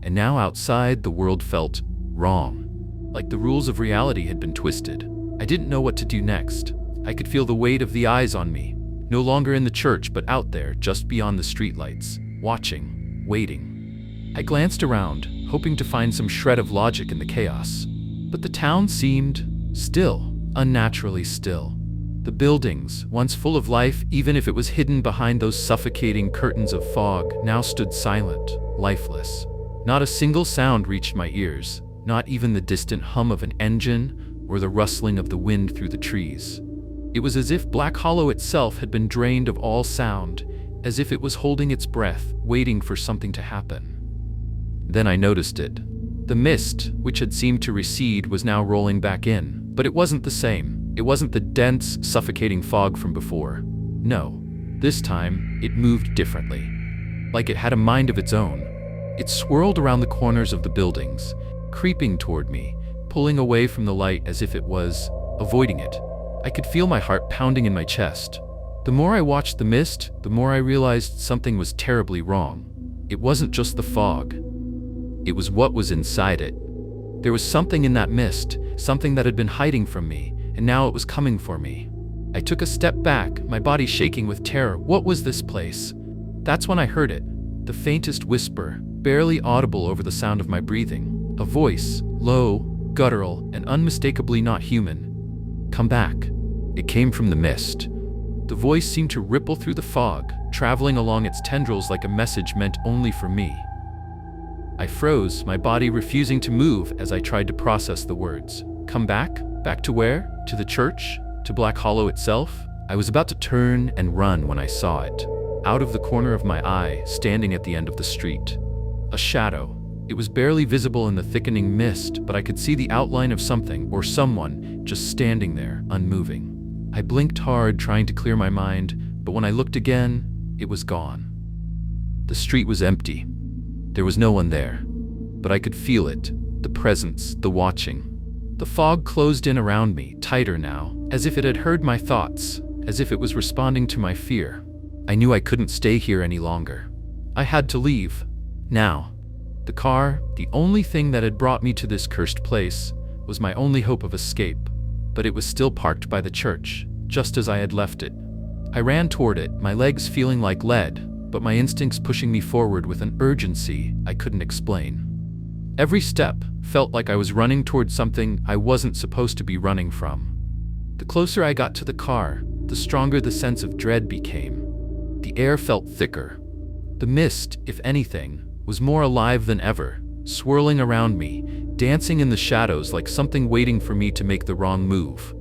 And now outside, the world felt wrong, like the rules of reality had been twisted. I didn't know what to do next. I could feel the weight of the eyes on me, no longer in the church but out there, just beyond the streetlights, watching, waiting. I glanced around, hoping to find some shred of logic in the chaos. But the town seemed still, unnaturally still. The buildings, once full of life, even if it was hidden behind those suffocating curtains of fog, now stood silent, lifeless. Not a single sound reached my ears, not even the distant hum of an engine or the rustling of the wind through the trees. It was as if Black Hollow itself had been drained of all sound, as if it was holding its breath, waiting for something to happen. Then I noticed it. The mist, which had seemed to recede, was now rolling back in, but it wasn't the same. It wasn't the dense, suffocating fog from before. No, this time, it moved differently. Like it had a mind of its own. It swirled around the corners of the buildings, creeping toward me, pulling away from the light as if it was avoiding it. I could feel my heart pounding in my chest. The more I watched the mist, the more I realized something was terribly wrong. It wasn't just the fog. It was what was inside it. There was something in that mist, something that had been hiding from me, and now it was coming for me. I took a step back, my body shaking with terror. What was this place? That's when I heard it, the faintest whisper, barely audible over the sound of my breathing. A voice, low, guttural, and unmistakably not human. Come back. It came from the mist. The voice seemed to ripple through the fog, traveling along its tendrils like a message meant only for me. I froze, my body refusing to move as I tried to process the words. Come back? Back to where? To the church? To Black Hollow itself? I was about to turn and run when I saw it. Out of the corner of my eye, standing at the end of the street. A shadow. It was barely visible in the thickening mist, but I could see the outline of something or someone just standing there, unmoving. I blinked hard, trying to clear my mind, but when I looked again, it was gone. The street was empty. There was no one there, but I could feel it, the presence, the watching. The fog closed in around me, tighter now, as if it had heard my thoughts, as if it was responding to my fear. I knew I couldn't stay here any longer. I had to leave. Now. The car, the only thing that had brought me to this cursed place, was my only hope of escape, but it was still parked by the church, just as I had left it. I ran toward it, my legs feeling like lead, but my instincts pushing me forward with an urgency I couldn't explain. Every step felt like I was running toward something I wasn't supposed to be running from. The closer I got to the car, the stronger the sense of dread became. The air felt thicker. The mist, if anything, was more alive than ever, swirling around me, dancing in the shadows like something waiting for me to make the wrong move.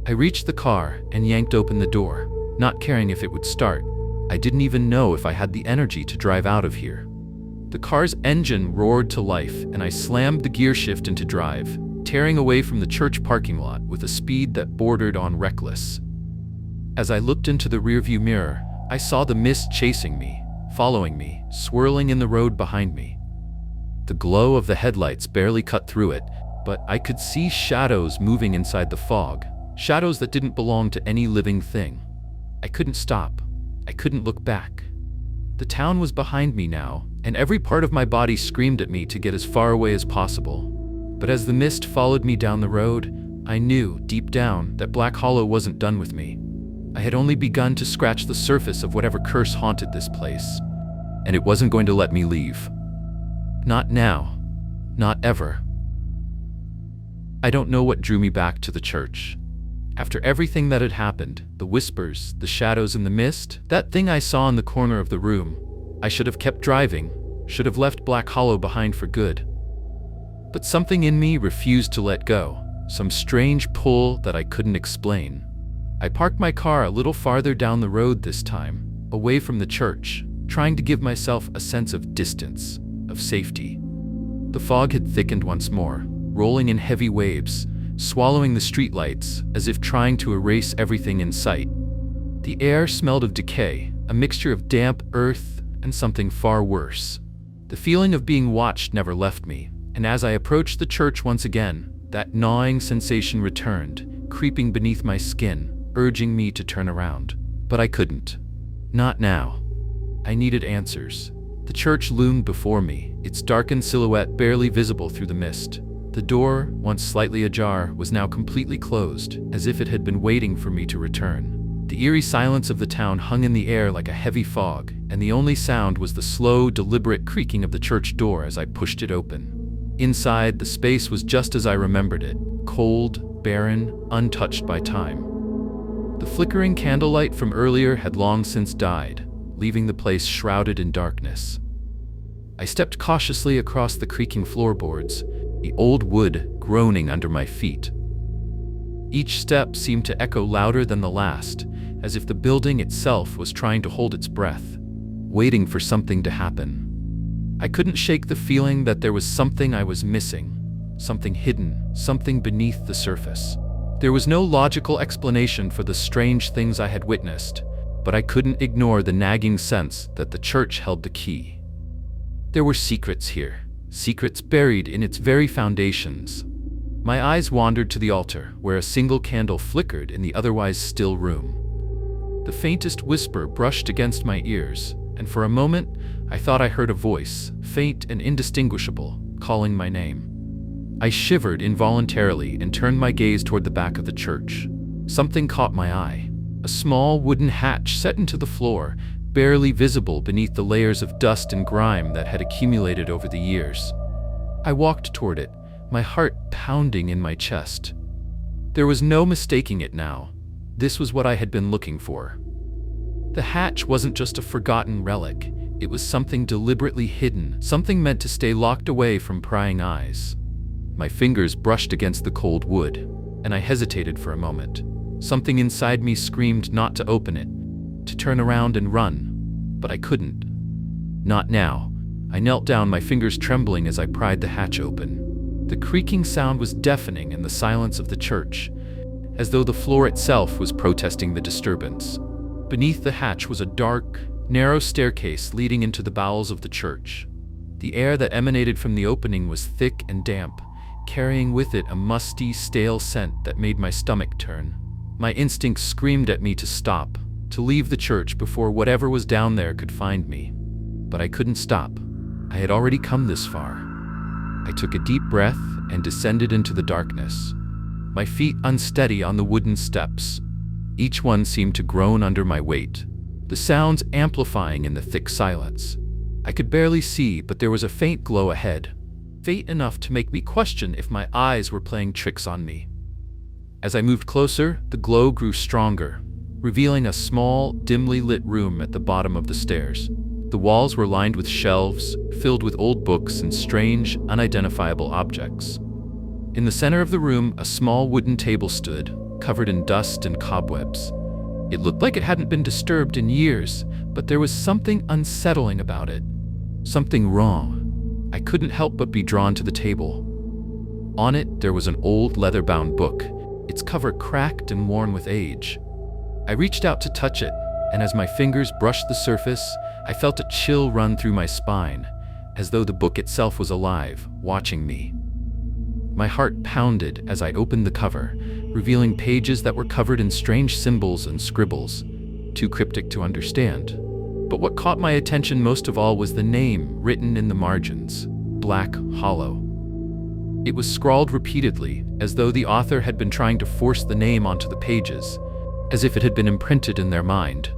I reached the car and yanked open the door, not caring if it would start. I didn't even know if I had the energy to drive out of here. The car's engine roared to life, and I slammed the gear shift into drive, tearing away from the church parking lot with a speed that bordered on reckless. As I looked into the rearview mirror, I saw the mist chasing me, following me, swirling in the road behind me. The glow of the headlights barely cut through it, but I could see shadows moving inside the fog, shadows that didn't belong to any living thing. I couldn't stop. I couldn't look back. The town was behind me now, and every part of my body screamed at me to get as far away as possible. But as the mist followed me down the road, I knew, deep down, that Black Hollow wasn't done with me. I had only begun to scratch the surface of whatever curse haunted this place, and it wasn't going to let me leave. Not now. Not ever. I don't know what drew me back to the church. After everything that had happened, the whispers, the shadows in the mist, that thing I saw in the corner of the room, I should have kept driving, should have left Black Hollow behind for good. But something in me refused to let go, some strange pull that I couldn't explain. I parked my car a little farther down the road this time, away from the church, trying to give myself a sense of distance, of safety. The fog had thickened once more, rolling in heavy waves, swallowing the streetlights as if trying to erase everything in sight. The air smelled of decay, a mixture of damp earth and something far worse. The feeling of being watched never left me, and as I approached the church once again, that gnawing sensation returned, creeping beneath my skin, urging me to turn around. But I couldn't. Not now. I needed answers. The church loomed before me, its darkened silhouette barely visible through the mist. The door, once slightly ajar, was now completely closed, as if it had been waiting for me to return. The eerie silence of the town hung in the air like a heavy fog, and the only sound was the slow, deliberate creaking of the church door as I pushed it open. Inside, the space was just as I remembered it, cold, barren, untouched by time. The flickering candlelight from earlier had long since died, leaving the place shrouded in darkness. I stepped cautiously across the creaking floorboards, the old wood groaning under my feet. Each step seemed to echo louder than the last, as if the building itself was trying to hold its breath, waiting for something to happen. I couldn't shake the feeling that there was something I was missing, something hidden, something beneath the surface. There was no logical explanation for the strange things I had witnessed, but I couldn't ignore the nagging sense that the church held the key. There were secrets here, secrets buried in its very foundations. My eyes wandered to the altar, where a single candle flickered in the otherwise still room. The faintest whisper brushed against my ears, and for a moment I thought I heard a voice, faint and indistinguishable, calling my name. I shivered involuntarily and turned my gaze toward the back of the church. Something caught my eye. A small wooden hatch set into the floor, barely visible beneath the layers of dust and grime that had accumulated over the years. I walked toward it, my heart pounding in my chest. There was no mistaking it now. This was what I had been looking for. The hatch wasn't just a forgotten relic. It was something deliberately hidden, something meant to stay locked away from prying eyes. My fingers brushed against the cold wood, and I hesitated for a moment. Something inside me screamed not to open it, to turn around and run, but I couldn't. Not now. I knelt down, my fingers trembling as I pried the hatch open. The creaking sound was deafening in the silence of the church, as though the floor itself was protesting the disturbance. Beneath the hatch was a dark, narrow staircase leading into the bowels of the church. The air that emanated from the opening was thick and damp, carrying with it a musty, stale scent that made my stomach turn. My instincts screamed at me to stop, to leave the church before whatever was down there could find me. But I couldn't stop. I had already come this far. I took a deep breath and descended into the darkness, my feet unsteady on the wooden steps. Each one seemed to groan under my weight, the sounds amplifying in the thick silence. I could barely see, but there was a faint glow ahead, faint enough to make me question if my eyes were playing tricks on me. As I moved closer, the glow grew stronger, revealing a small, dimly lit room at the bottom of the stairs. The walls were lined with shelves, filled with old books and strange, unidentifiable objects. In the center of the room, a small wooden table stood, covered in dust and cobwebs. It looked like it hadn't been disturbed in years, but there was something unsettling about it. Something wrong. I couldn't help but be drawn to the table. On it, there was an old leather-bound book, its cover cracked and worn with age. I reached out to touch it, and as my fingers brushed the surface, I felt a chill run through my spine, as though the book itself was alive, watching me. My heart pounded as I opened the cover, revealing pages that were covered in strange symbols and scribbles, too cryptic to understand. But what caught my attention most of all was the name written in the margins, Black Hollow. It was scrawled repeatedly, as though the author had been trying to force the name onto the pages, as if it had been imprinted in their mind.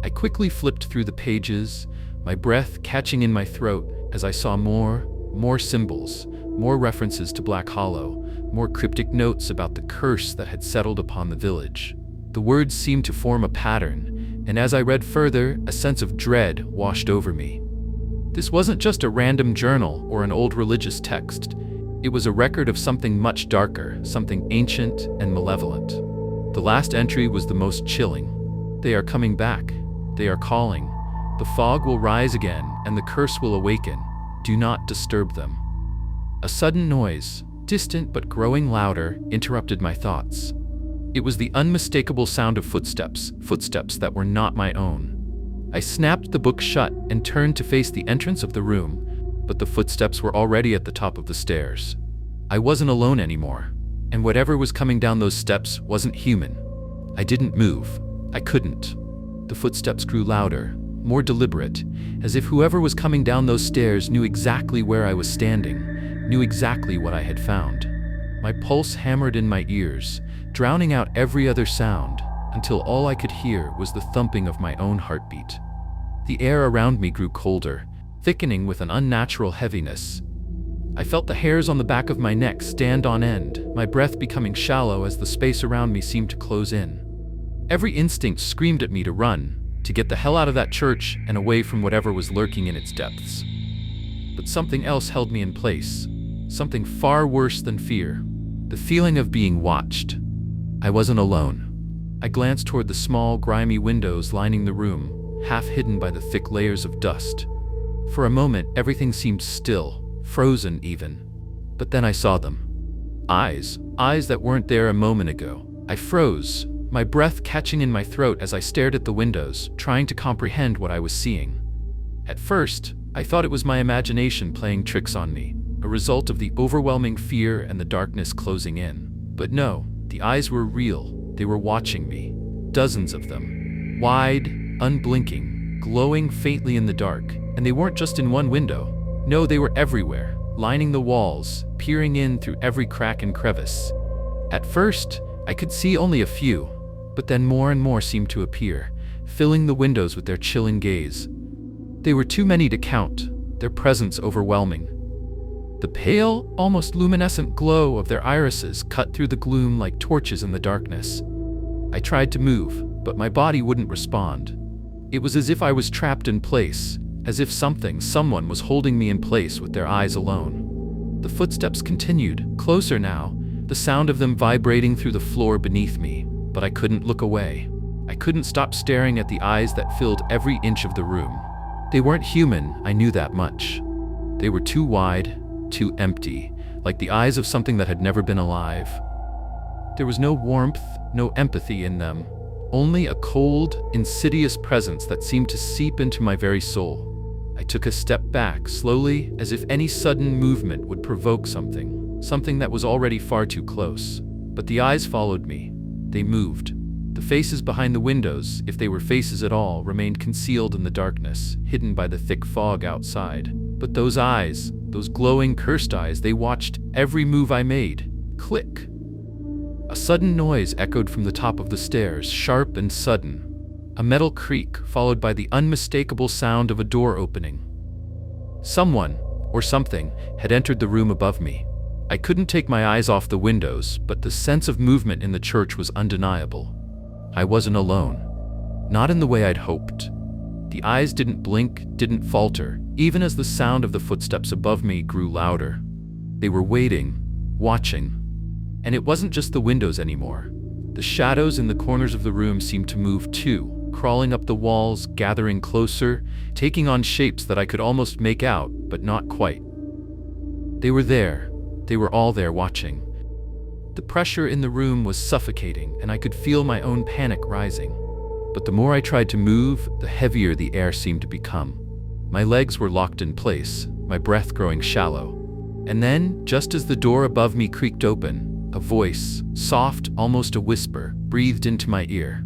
I quickly flipped through the pages, my breath catching in my throat as I saw more symbols, more references to Black Hollow, more cryptic notes about the curse that had settled upon the village. The words seemed to form a pattern, and as I read further, a sense of dread washed over me. This wasn't just a random journal or an old religious text. It was a record of something much darker, something ancient and malevolent. The last entry was the most chilling. They are coming back. They are calling. The fog will rise again, and the curse will awaken. Do not disturb them. A sudden noise, distant but growing louder, interrupted my thoughts. It was the unmistakable sound of footsteps that were not my own. I snapped the book shut and turned to face the entrance of the room, but the footsteps were already at the top of the stairs. I wasn't alone anymore, and whatever was coming down those steps wasn't human. I didn't move. I couldn't. The footsteps grew louder, more deliberate, as if whoever was coming down those stairs knew exactly where I was standing, knew exactly what I had found. My pulse hammered in my ears, drowning out every other sound, until all I could hear was the thumping of my own heartbeat. The air around me grew colder, thickening with an unnatural heaviness. I felt the hairs on the back of my neck stand on end, my breath becoming shallow as the space around me seemed to close in. Every instinct screamed at me to run, to get the hell out of that church and away from whatever was lurking in its depths. But something else held me in place, something far worse than fear, the feeling of being watched. I wasn't alone. I glanced toward the small, grimy windows lining the room, half hidden by the thick layers of dust. For a moment, everything seemed still, frozen even. But then I saw them. Eyes that weren't there a moment ago. I froze, my breath catching in my throat as I stared at the windows, trying to comprehend what I was seeing. At first, I thought it was my imagination playing tricks on me, a result of the overwhelming fear and the darkness closing in. But no, the eyes were real. They were watching me. Dozens of them. Wide, unblinking, glowing faintly in the dark. And they weren't just in one window. No, they were everywhere, lining the walls, peering in through every crack and crevice. At first, I could see only a few, but then more and more seemed to appear, filling the windows with their chilling gaze. They were too many to count, their presence overwhelming. The pale, almost luminescent glow of their irises cut through the gloom like torches in the darkness. I tried to move, but my body wouldn't respond. It was as if I was trapped in place, as if someone was holding me in place with their eyes alone. The footsteps continued, closer now, the sound of them vibrating through the floor beneath me, but I couldn't look away. I couldn't stop staring at the eyes that filled every inch of the room. They weren't human, I knew that much. They were too wide, too empty, like the eyes of something that had never been alive. There was no warmth, no empathy in them, only a cold, insidious presence that seemed to seep into my very soul. I took a step back, slowly, as if any sudden movement would provoke something that was already far too close. But the eyes followed me. They moved. The faces behind the windows, if they were faces at all, remained concealed in the darkness, hidden by the thick fog outside. But those eyes, those glowing, cursed eyes, they watched every move I made. Click. A sudden noise echoed from the top of the stairs, sharp and sudden. A metal creak, followed by the unmistakable sound of a door opening. Someone, or something, had entered the room above me. I couldn't take my eyes off the windows, but the sense of movement in the church was undeniable. I wasn't alone. Not in the way I'd hoped. The eyes didn't blink, didn't falter, even as the sound of the footsteps above me grew louder. They were waiting, watching. And it wasn't just the windows anymore. The shadows in the corners of the room seemed to move too, crawling up the walls, gathering closer, taking on shapes that I could almost make out, but not quite. They were there. They were all there watching. The pressure in the room was suffocating, and I could feel my own panic rising. But the more I tried to move, the heavier the air seemed to become. My legs were locked in place, my breath growing shallow. And then, just as the door above me creaked open, a voice, soft, almost a whisper, breathed into my ear.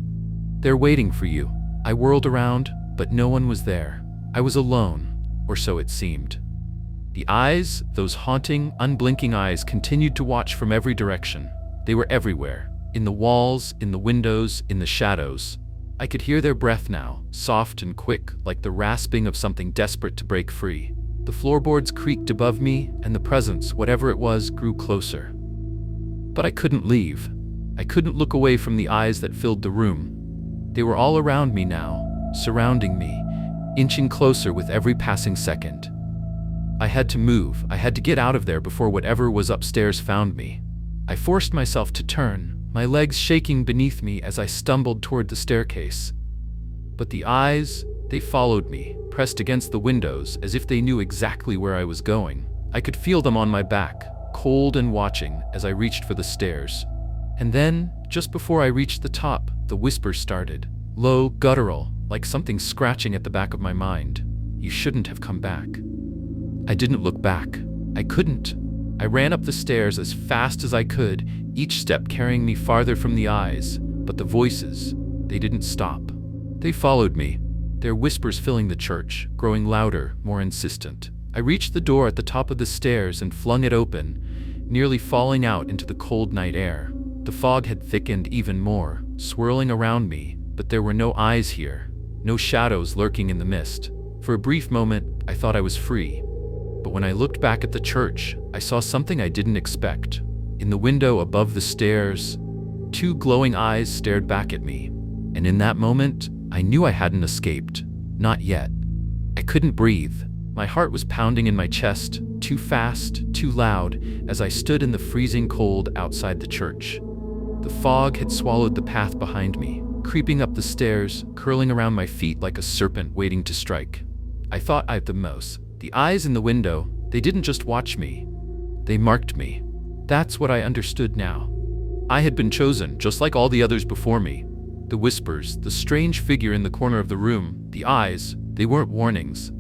"They're waiting for you." I whirled around, but no one was there. I was alone, or so it seemed. The eyes, those haunting, unblinking eyes, continued to watch from every direction. They were everywhere, in the walls, in the windows, in the shadows. I could hear their breath now, soft and quick, like the rasping of something desperate to break free. The floorboards creaked above me, and the presence, whatever it was, grew closer. But I couldn't leave. I couldn't look away from the eyes that filled the room. They were all around me now, surrounding me, inching closer with every passing second. I had to move. I had to get out of there before whatever was upstairs found me. I forced myself to turn, my legs shaking beneath me as I stumbled toward the staircase. But the eyes, they followed me, pressed against the windows as if they knew exactly where I was going. I could feel them on my back, cold and watching, as I reached for the stairs. And then, just before I reached the top, the whisper started. Low, guttural, like something scratching at the back of my mind. "You shouldn't have come back." I didn't look back. I couldn't. I ran up the stairs as fast as I could, each step carrying me farther from the eyes. But the voices, they didn't stop. They followed me, their whispers filling the church, growing louder, more insistent. I reached the door at the top of the stairs and flung it open, nearly falling out into the cold night air. The fog had thickened even more, swirling around me, but there were no eyes here, no shadows lurking in the mist. For a brief moment, I thought I was free. But when I looked back at the church, I saw something I didn't expect. In the window above the stairs, two glowing eyes stared back at me. And in that moment, I knew I hadn't escaped. Not yet. I couldn't breathe. My heart was pounding in my chest, too fast, too loud, as I stood in the freezing cold outside the church. The fog had swallowed the path behind me, creeping up the stairs, curling around my feet like a serpent waiting to strike. I thought I'd the most. The eyes in the window, they didn't just watch me. They marked me. That's what I understood now. I had been chosen, just like all the others before me. The whispers, the strange figure in the corner of the room, the eyes, they weren't warnings.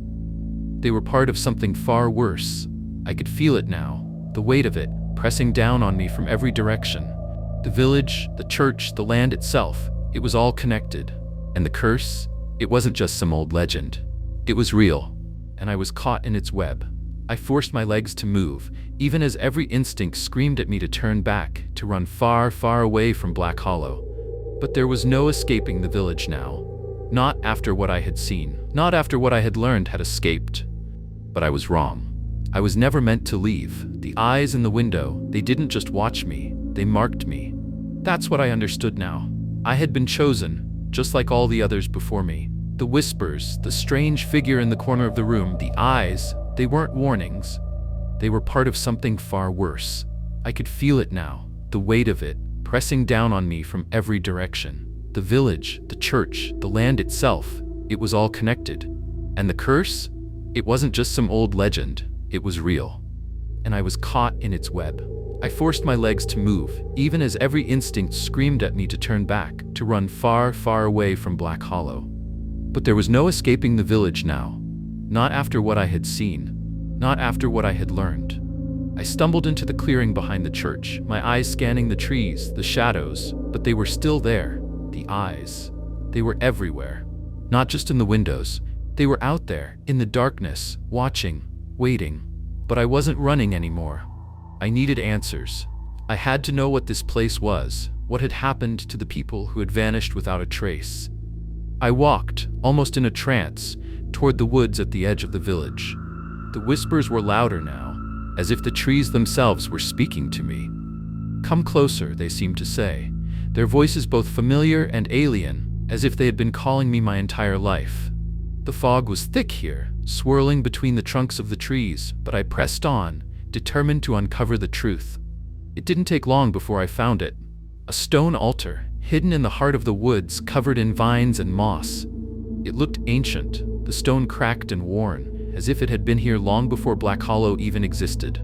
They were part of something far worse. I could feel it now, the weight of it, pressing down on me from every direction. The village, the church, the land itself, it was all connected. And the curse, it wasn't just some old legend. It was real, and I was caught in its web. I forced my legs to move, even as every instinct screamed at me to turn back, to run far, far away from Black Hollow. But there was no escaping the village now. Not after what I had seen, not after what I had learned had escaped. But I was wrong. I was never meant to leave. The eyes in the window, they didn't just watch me, they marked me. That's what I understood now. I had been chosen, just like all the others before me. The whispers, the strange figure in the corner of the room, the eyes, they weren't warnings. They were part of something far worse. I could feel it now, the weight of it, pressing down on me from every direction. The village, the church, the land itself, it was all connected. And the curse? It wasn't just some old legend, it was real. And I was caught in its web. I forced my legs to move, even as every instinct screamed at me to turn back, to run far, far away from Black Hollow. But there was no escaping the village now. Not after what I had seen, not after what I had learned. I stumbled into the clearing behind the church, my eyes scanning the trees, the shadows, but they were still there. The eyes. They were everywhere. Not just in the windows. They were out there, in the darkness, watching, waiting. But I wasn't running anymore. I needed answers. I had to know what this place was, what had happened to the people who had vanished without a trace. I walked, almost in a trance, toward the woods at the edge of the village. The whispers were louder now, as if the trees themselves were speaking to me. "Come closer," they seemed to say, their voices both familiar and alien, as if they had been calling me my entire life. The fog was thick here, swirling between the trunks of the trees, but I pressed on, determined to uncover the truth. It didn't take long before I found it. A stone altar, hidden in the heart of the woods, covered in vines and moss. It looked ancient, the stone cracked and worn, as if it had been here long before Black Hollow even existed.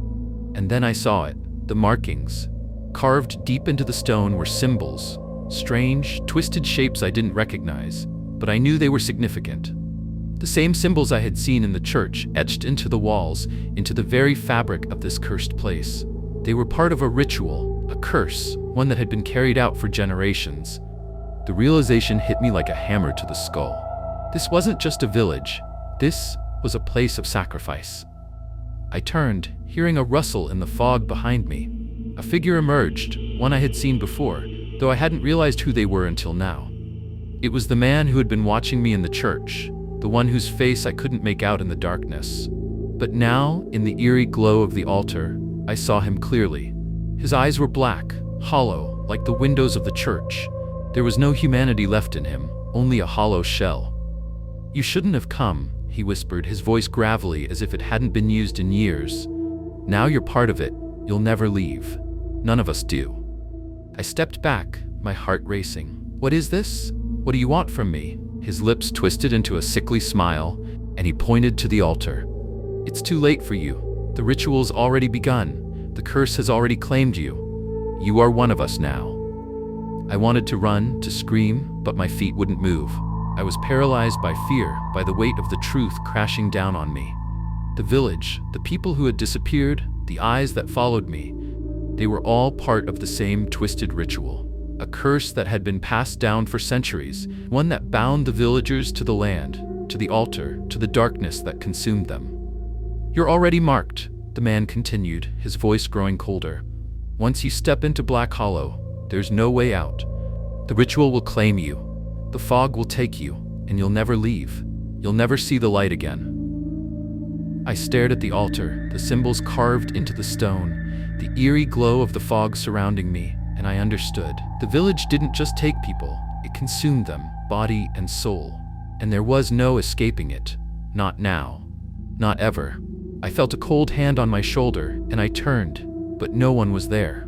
And then I saw it, the markings. Carved deep into the stone were symbols, strange, twisted shapes I didn't recognize, but I knew they were significant. The same symbols I had seen in the church, etched into the walls, into the very fabric of this cursed place. They were part of a ritual, a curse, one that had been carried out for generations. The realization hit me like a hammer to the skull. This wasn't just a village. This was a place of sacrifice. I turned, hearing a rustle in the fog behind me. A figure emerged, one I had seen before, though I hadn't realized who they were until now. It was the man who had been watching me in the church, the one whose face I couldn't make out in the darkness. But now, in the eerie glow of the altar, I saw him clearly. His eyes were black, hollow, like the windows of the church. There was no humanity left in him, only a hollow shell. "You shouldn't have come," he whispered, his voice gravelly as if it hadn't been used in years. "Now you're part of it. You'll never leave. None of us do." I stepped back, my heart racing. "What is this? What do you want from me?" His lips twisted into a sickly smile, and he pointed to the altar. "It's too late for you. The ritual's already begun. The curse has already claimed you. You are one of us now." I wanted to run, to scream, but my feet wouldn't move. I was paralyzed by fear, by the weight of the truth crashing down on me. The village, the people who had disappeared, the eyes that followed me, they were all part of the same twisted ritual. A curse that had been passed down for centuries, one that bound the villagers to the land, to the altar, to the darkness that consumed them. "You're already marked," the man continued, his voice growing colder. "Once you step into Black Hollow, there's no way out. The ritual will claim you. The fog will take you, and you'll never leave. You'll never see the light again." I stared at the altar, the symbols carved into the stone, the eerie glow of the fog surrounding me, and I understood. The village didn't just take people, it consumed them, body and soul. And there was no escaping it. Not now. Not ever. I felt a cold hand on my shoulder, and I turned, but no one was there.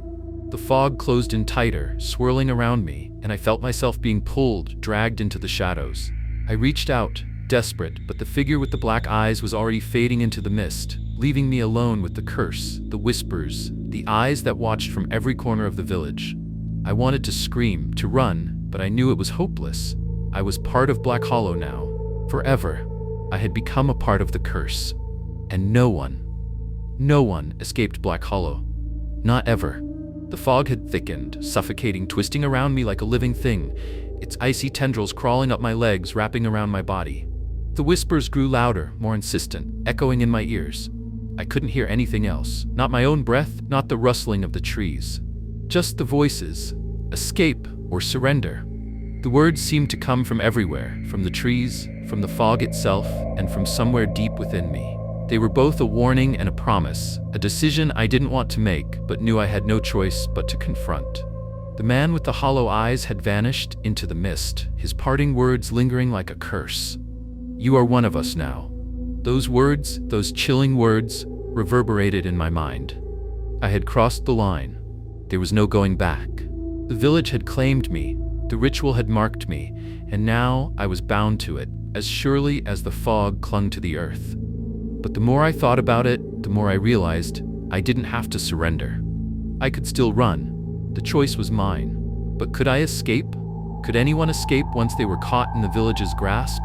The fog closed in tighter, swirling around me, and I felt myself being pulled, dragged into the shadows. I reached out, desperate, but the figure with the black eyes was already fading into the mist, leaving me alone with the curse, the whispers, the eyes that watched from every corner of the village. I wanted to scream, to run, but I knew it was hopeless. I was part of Black Hollow now. Forever. I had become a part of the curse. And no one escaped Black Hollow. Not ever. The fog had thickened, suffocating, twisting around me like a living thing, its icy tendrils crawling up my legs, wrapping around my body. The whispers grew louder, more insistent, echoing in my ears. I couldn't hear anything else, not my own breath, not the rustling of the trees. Just the voices. Escape or surrender. The words seemed to come from everywhere, from the trees, from the fog itself, and from somewhere deep within me. They were both a warning and a promise, a decision I didn't want to make, but knew I had no choice but to confront. The man with the hollow eyes had vanished into the mist, his parting words lingering like a curse. "You are one of us now." Those words, those chilling words, reverberated in my mind. I had crossed the line. There was no going back. The village had claimed me, the ritual had marked me, and now I was bound to it, as surely as the fog clung to the earth. But the more I thought about it, the more I realized I didn't have to surrender. I could still run. The choice was mine. But could I escape? Could anyone escape once they were caught in the village's grasp?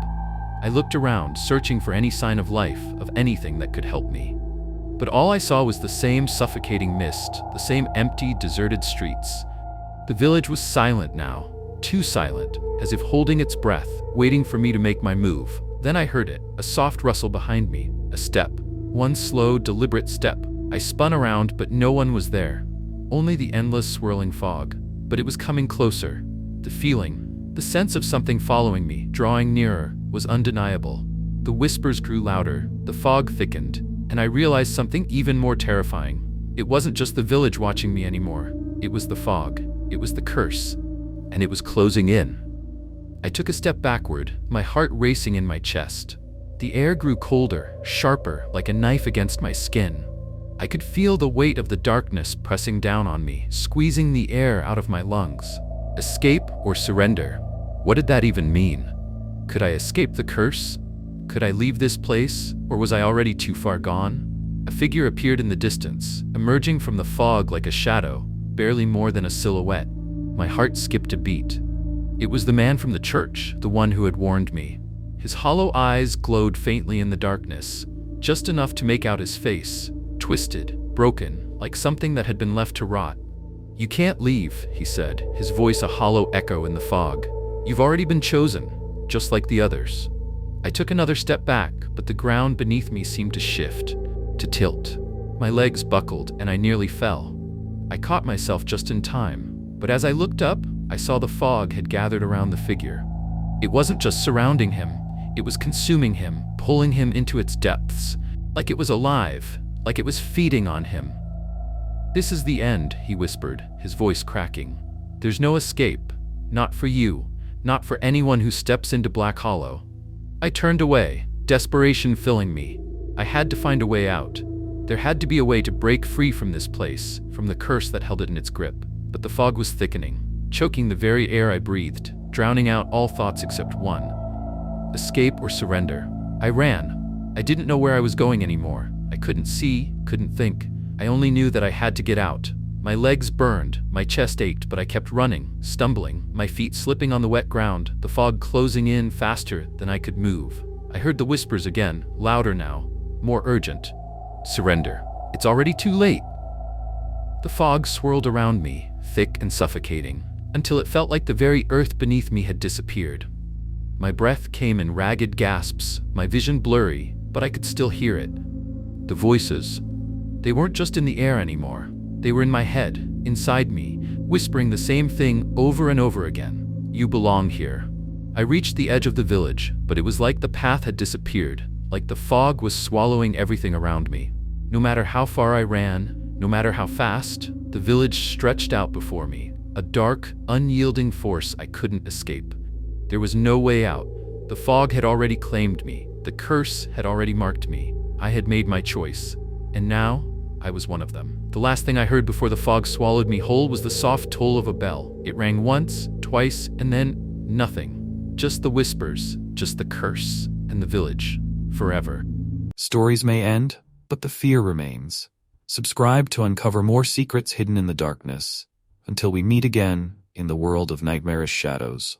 I looked around, searching for any sign of life, of anything that could help me. But all I saw was the same suffocating mist, the same empty, deserted streets. The village was silent now, too silent, as if holding its breath, waiting for me to make my move. Then I heard it, a soft rustle behind me, a step. One slow, deliberate step. I spun around, but no one was there. Only the endless swirling fog. But it was coming closer. The feeling, the sense of something following me, drawing nearer, was undeniable. The whispers grew louder, the fog thickened, and I realized something even more terrifying. It wasn't just the village watching me anymore. It was the fog. It was the curse. And it was closing in. I took a step backward, my heart racing in my chest. The air grew colder, sharper, like a knife against my skin. I could feel the weight of the darkness pressing down on me, squeezing the air out of my lungs. Escape or surrender? What did that even mean? Could I escape the curse? Could I leave this place, or was I already too far gone? A figure appeared in the distance, emerging from the fog like a shadow, barely more than a silhouette. My heart skipped a beat. It was the man from the church, the one who had warned me. His hollow eyes glowed faintly in the darkness, just enough to make out his face, twisted, broken, like something that had been left to rot. "You can't leave," he said, his voice a hollow echo in the fog. "You've already been chosen, just like the others." I took another step back, but the ground beneath me seemed to shift, to tilt. My legs buckled, and I nearly fell. I caught myself just in time, but as I looked up, I saw the fog had gathered around the figure. It wasn't just surrounding him, it was consuming him, pulling him into its depths, like it was alive, like it was feeding on him. "This is the end," he whispered, his voice cracking. "There's no escape, not for you, not for anyone who steps into Black Hollow." I turned away, desperation filling me. I had to find a way out. There had to be a way to break free from this place, from the curse that held it in its grip. But the fog was thickening, choking the very air I breathed, drowning out all thoughts except one. Escape or surrender? I ran. I didn't know where I was going anymore. I couldn't see, couldn't think. I only knew that I had to get out. My legs burned, my chest ached, but I kept running, stumbling, my feet slipping on the wet ground, the fog closing in faster than I could move. I heard the whispers again, louder now, more urgent. "Surrender. It's already too late." The fog swirled around me, thick and suffocating, until it felt like the very earth beneath me had disappeared. My breath came in ragged gasps, my vision blurry, but I could still hear it. The voices. They weren't just in the air anymore. They were in my head, inside me, whispering the same thing over and over again. "You belong here." I reached the edge of the village, but it was like the path had disappeared, like the fog was swallowing everything around me. No matter how far I ran, no matter how fast, the village stretched out before me, a dark, unyielding force I couldn't escape. There was no way out. The fog had already claimed me. The curse had already marked me. I had made my choice. And now, I was one of them. The last thing I heard before the fog swallowed me whole was the soft toll of a bell. It rang once, twice, and then nothing. Just the whispers, just the curse, and the village. Forever. Stories may end, but the fear remains. Subscribe to uncover more secrets hidden in the darkness. Until we meet again in the world of nightmarish shadows.